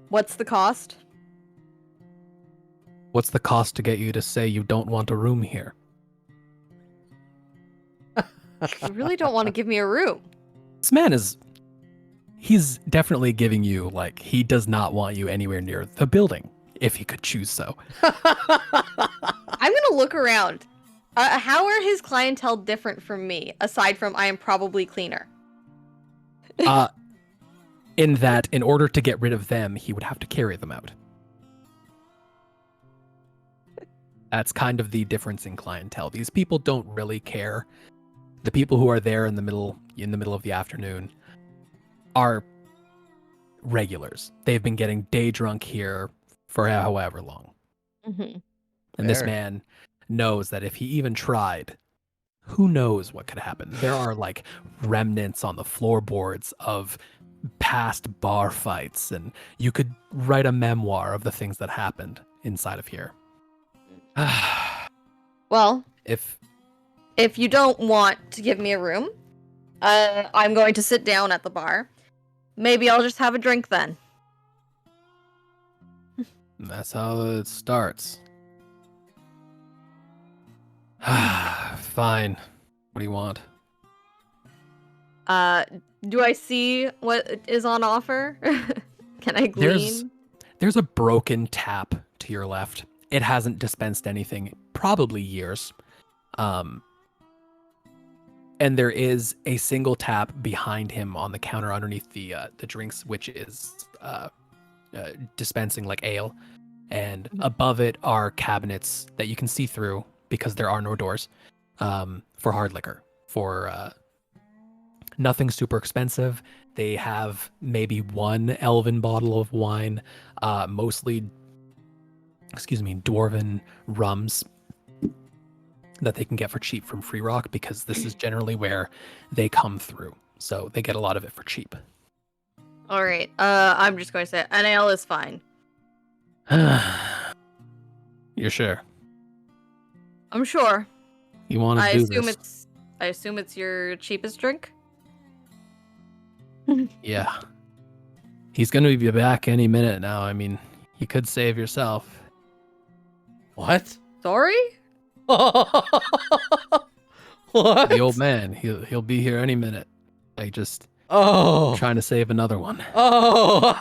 C: What's the cost?
A: What's the cost to get you to say you don't want a room here?
C: You really don't want to give me a room.
A: This man he's definitely giving you, like, he does not want you anywhere near the building, if he could choose so.
C: I'm gonna look around. How are his clientele different from me, aside from I am probably cleaner?
A: In that, in order to get rid of them, he would have to carry them out. That's kind of the difference in clientele. These people don't really care. The people who are there in the middle of the afternoon are regulars. They've been getting day drunk here for however long.
C: Mm-hmm.
A: And this
B: Fair.
A: man knows that if he even tried, who knows what could happen. There are like remnants on the floorboards of past bar fights, and you could write a memoir of the things that happened inside of here.
C: Well,
A: If
C: if you don't want to give me a room, I'm going to sit down at the bar. Maybe I'll just have a drink then.
A: that's how it starts. Fine. What do you want?
C: Do I see what is on offer? Can I glean?
A: There's a broken tap to your left. It hasn't dispensed anything, probably years. And there is a single tap behind him on the counter underneath the drinks, which is dispensing like ale. And above it are cabinets that you can see through because there are no doors, for hard liquor. For nothing super expensive. They have maybe one elven bottle of wine, mostly, dwarven rums that they can get for cheap from Free Rock, because this is generally where they come through. So they get a lot of it for cheap.
C: All right. I'm just going to say an ale is fine.
A: You're sure?
C: I'm sure.
A: You want to
C: I
A: do
C: assume
A: this?
C: it's your cheapest drink.
A: Yeah. He's going to be back any minute now. I mean, you could save yourself.
B: What?
C: Sorry?
B: What?
A: The old man, he'll be here any minute. I just
B: Oh.
A: trying to save another one.
B: Oh.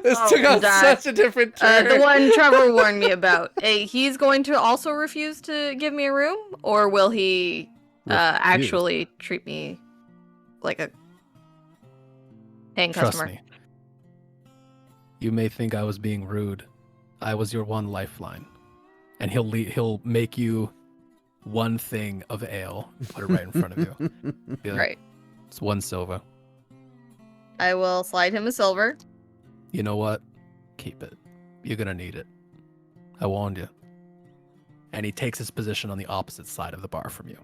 B: This
C: Oh,
B: took on
C: that-
B: such a different turn.
C: The one Trevor warned me about. He's going to also refuse to give me a room, or will he
A: Refuse.
C: actually treat me like a paying
A: Trust
C: customer?
A: me. You may think I was being rude. I was your one lifeline. And he'll make you one thing of ale, put it right in front of you. Be like,
C: Right.
A: It's 1 silver.
C: I will slide him a silver.
A: You know what? Keep it. You're gonna need it. I warned you. And he takes his position on the opposite side of the bar from you.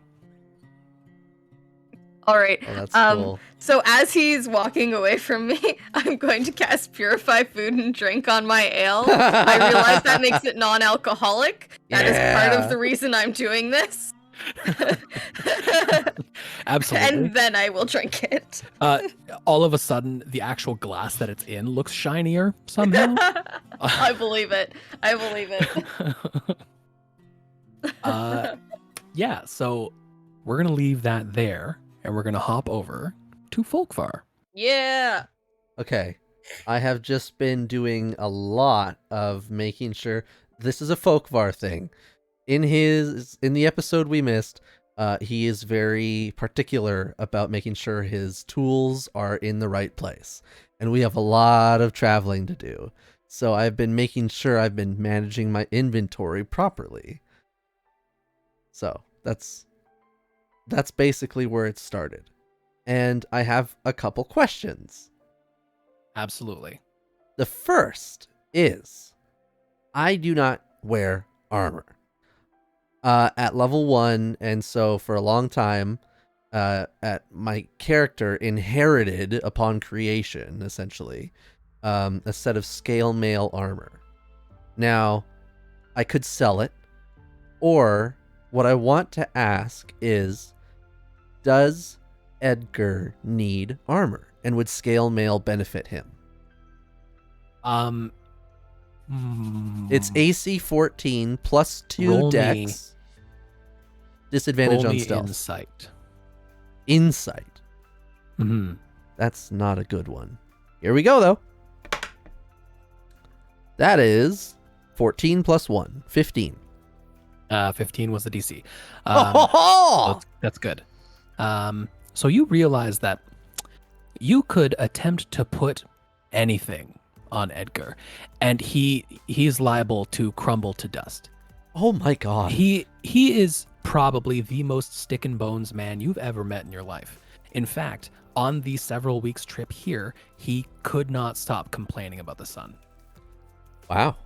C: All right.
B: Oh, that's cool.
C: So as he's walking away from me, I'm going to cast Purify Food and Drink on my ale. I realize that makes it non-alcoholic. That is part
B: Yeah.
C: of the reason I'm doing this.
A: Absolutely.
C: And then I will drink it.
A: All of a sudden, the actual glass that it's in looks shinier somehow.
C: I believe it. I believe it.
A: Yeah, so we're going to leave that there, and we're going to hop over to Folkvar.
C: Yeah.
B: Okay. I have just been doing a lot of making sure this is a Folkvar thing. In the episode we missed, he is very particular about making sure his tools are in the right place. And we have a lot of traveling to do. So I've been making sure I've been managing my inventory properly. So that's basically where it started. And I have a couple questions.
A: Absolutely.
B: The first is, I do not wear armor. At level 1, and so for a long time, at my character inherited upon creation, essentially, a set of scale mail armor. Now, I could sell it, or what I want to ask is, does Edgar need armor, and would scale mail benefit him? It's AC 14 plus 2
A: Roll
B: dex. Disadvantage
A: roll
B: on
A: me
B: stealth.
A: Insight.
B: Insight.
A: Mm-hmm.
B: That's not a good one. Here we go, though. That is 14 plus 1. 15.
A: 15 was the DC.
B: Oh!
A: That's good. So you realize that you could attempt to put anything on Edgar, and he's liable to crumble to dust.
B: Oh my god.
A: He is probably the most stick and bones man you've ever met in your life. In fact, on the several weeks trip here, he could not stop complaining about the sun.
B: Wow.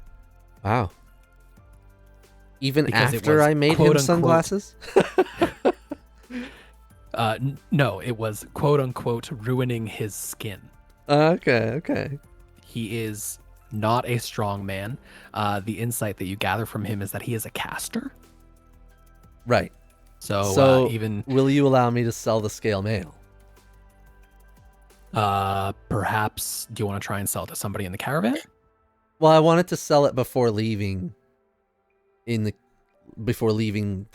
B: Wow. Even
A: Because it
B: after
A: was,
B: I made him
A: quote, unquote,
B: sunglasses?
A: No, it was quote unquote ruining his skin.
B: Okay.
A: He is not a strong man. The insight that you gather from him is that he is a caster.
B: Right.
A: So even
B: will you allow me to sell the scale mail?
A: perhaps, do you want to try and sell it to somebody in the caravan?
B: Well, I wanted to sell it before leaving before leaving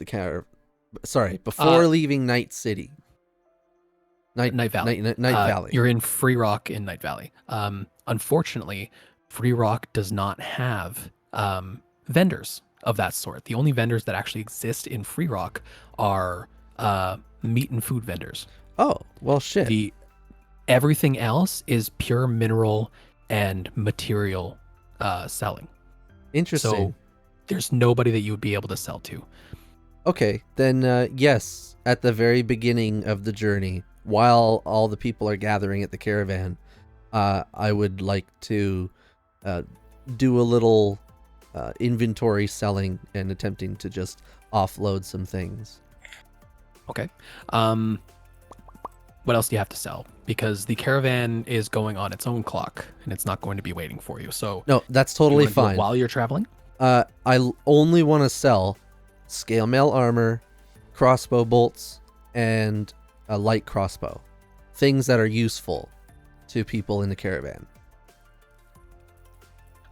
B: Night City.
A: Night Valley.
B: Night Valley.
A: You're in Free Rock in Night Valley. Unfortunately, Free Rock does not have vendors of that sort. The only vendors that actually exist in Free Rock are meat and food vendors.
B: Oh, well, shit.
A: Everything else is pure mineral and material selling.
B: Interesting.
A: So there's nobody that you would be able to sell to.
B: Okay, then yes, at the very beginning of the journey, while all the people are gathering at the caravan, I would like to do a little inventory selling and attempting to just offload some things.
A: Okay. What else do you have to sell? Because the caravan is going on its own clock and it's not going to be waiting for you. So
B: No, that's totally
A: you wanna do it
B: fine.
A: while you're traveling?
B: I only want to sell scale mail armor, crossbow bolts, and a light crossbow. Things that are useful to people in the caravan.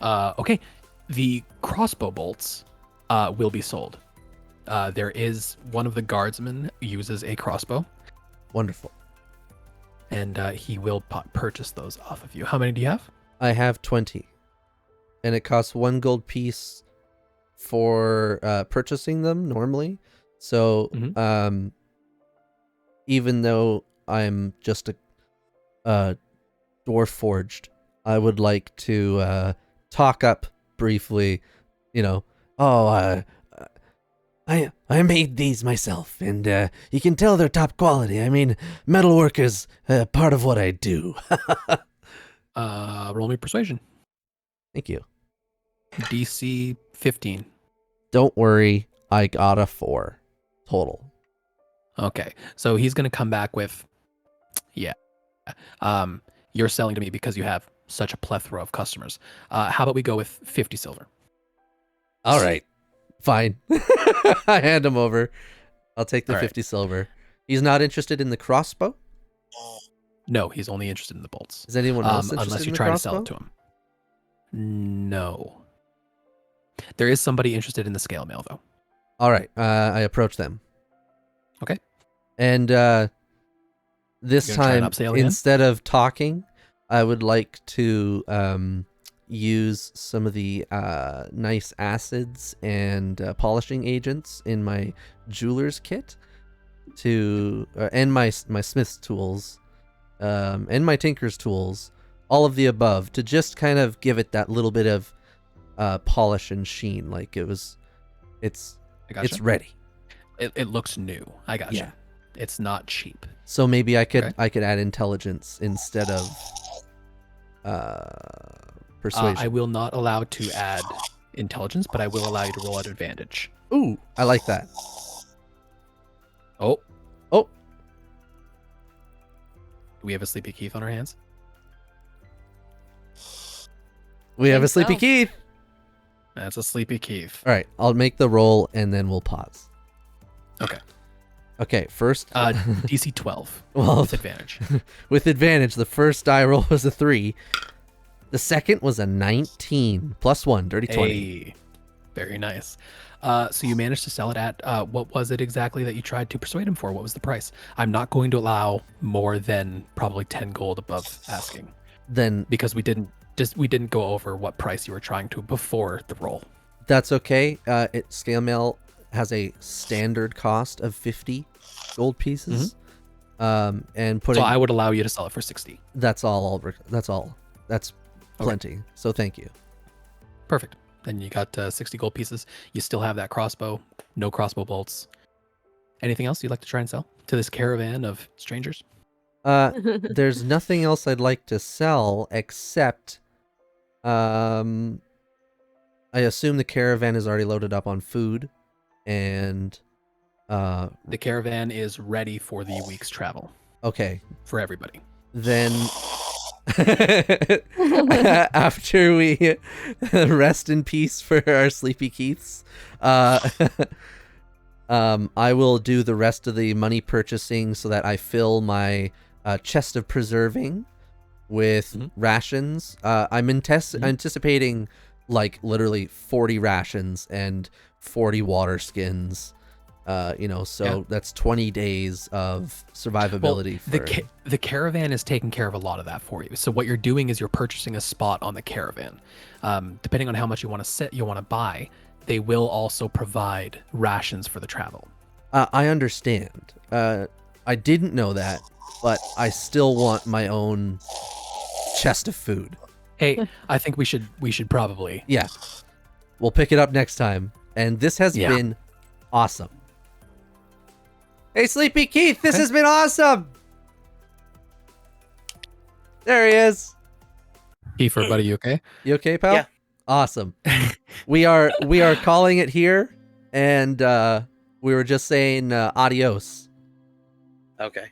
A: Okay. The crossbow bolts will be sold. There is one of the guardsmen uses a crossbow,
B: Wonderful.
A: and he will purchase those off of you. How many do you have?
B: I have 20. And it costs 1 gold piece for purchasing them normally. So even though I'm just a Dwarforged, I would like to talk up briefly. You know, oh, I made these myself, and you can tell they're top quality. I mean, metalwork is part of what I do.
A: Roll me persuasion.
B: Thank you.
A: DC 15.
B: Don't worry, I got a 4 total.
A: Okay, so he's gonna come back with, yeah. You're selling to me because you have such a plethora of customers. How about we go with 50 silver?
B: All right, fine. I hand him over. I'll take the
A: All right.
B: 50 silver. He's not interested in the crossbow?
A: No, he's only interested in the bolts.
B: Is anyone else interested
A: Unless
B: in
A: you
B: the
A: try
B: crossbow?
A: to sell it to him. No. There is somebody interested in the scale mail, though.
B: All right, I approach them.
A: Okay.
B: And this
A: You gonna try and
B: time,
A: upsell again?
B: instead of talking, I would like to use some of the nice acids and polishing agents in my jeweler's kit to, and my smith's tools, and my tinker's tools, all of the above, to just kind of give it that little bit of polish and sheen, like it's
A: I gotcha.
B: it's ready.
A: It looks new. I got you.
B: Yeah.
A: It's not cheap.
B: So maybe I could
A: Okay.
B: add intelligence instead of persuasion.
A: I will not allow to add intelligence, but I will allow you to roll at advantage.
B: Ooh, I like that.
A: Oh.
B: Oh.
A: Do we have a Sleepy Keith on our hands?
B: We have a
C: Think
B: sleepy
C: so.
B: Keith.
A: That's a Sleepy Keith.
B: All right, I'll make the roll and then we'll pause.
A: Okay.
B: Okay, first.
A: DC 12
B: well,
A: with advantage.
B: with advantage, the first die roll was a 3. The second was a 19 plus 1, dirty 20.
A: Hey, very nice. So you managed to sell it at what was it exactly that you tried to persuade him for? What was the price? I'm not going to allow more than probably 10 gold above asking
B: Then
A: because we didn't go over what price you were trying to before the roll.
B: that's okay. Scale mail has a standard cost of 50 gold pieces. And putting
A: So I would allow you to sell it for 60.
B: that's all. That's plenty. So thank you.
A: Perfect. Then you got 60 gold pieces. You still have that crossbow. No crossbow bolts. Anything else you'd like to try and sell to this caravan of strangers?
B: There's nothing else I'd like to sell except I assume the caravan is already loaded up on food and
A: The caravan is ready for the week's travel
B: okay.
A: for everybody.
B: Then after we rest in peace for our sleepy Keiths, I will do the rest of the money purchasing so that I fill my chest of preserving with rations. I'm anticipating like literally 40 rations and 40 water skins. So that's 20 days of survivability.
A: The caravan is taking care of a lot of that for you. So what you're doing is you're purchasing a spot on the caravan. Depending on how much you want to buy, they will also provide rations for the travel.
B: I understand. I didn't know that, but I still want my own chest of food.
A: Hey, I think we should probably.
B: Yeah. We'll pick it up next time. And this has
A: Yeah.
B: been awesome. Hey, Sleepy Keith, this has been awesome. There he is.
A: Kiefer, buddy, you okay?
B: You okay, pal?
D: Yeah.
B: Awesome. we are calling it here, and we were just saying adios.
D: Okay.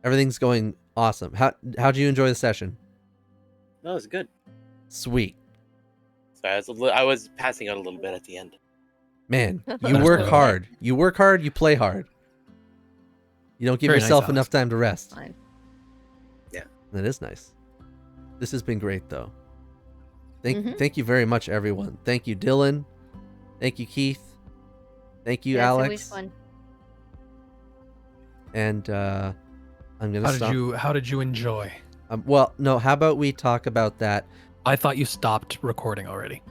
B: Everything's going awesome. How'd you enjoy the session?
D: No, it's good.
B: Sweet.
D: Sorry, I was passing out a little bit at the end.
B: Man, you work hard. You work hard, you play hard. You don't give
A: Very nice,
B: yourself
A: Alex.
B: enough time to rest.
C: Fine.
B: That is nice. This has been great, though.
C: Mhm.
B: Thank you very much, everyone. Thank you, Dylan. Thank you, Keith. Thank you,
C: Yeah, it's always
B: Alex.
C: fun.
B: And I'm gonna stop.
A: How did you enjoy?
B: Well, no. How about we talk about that?
A: I thought you stopped recording already.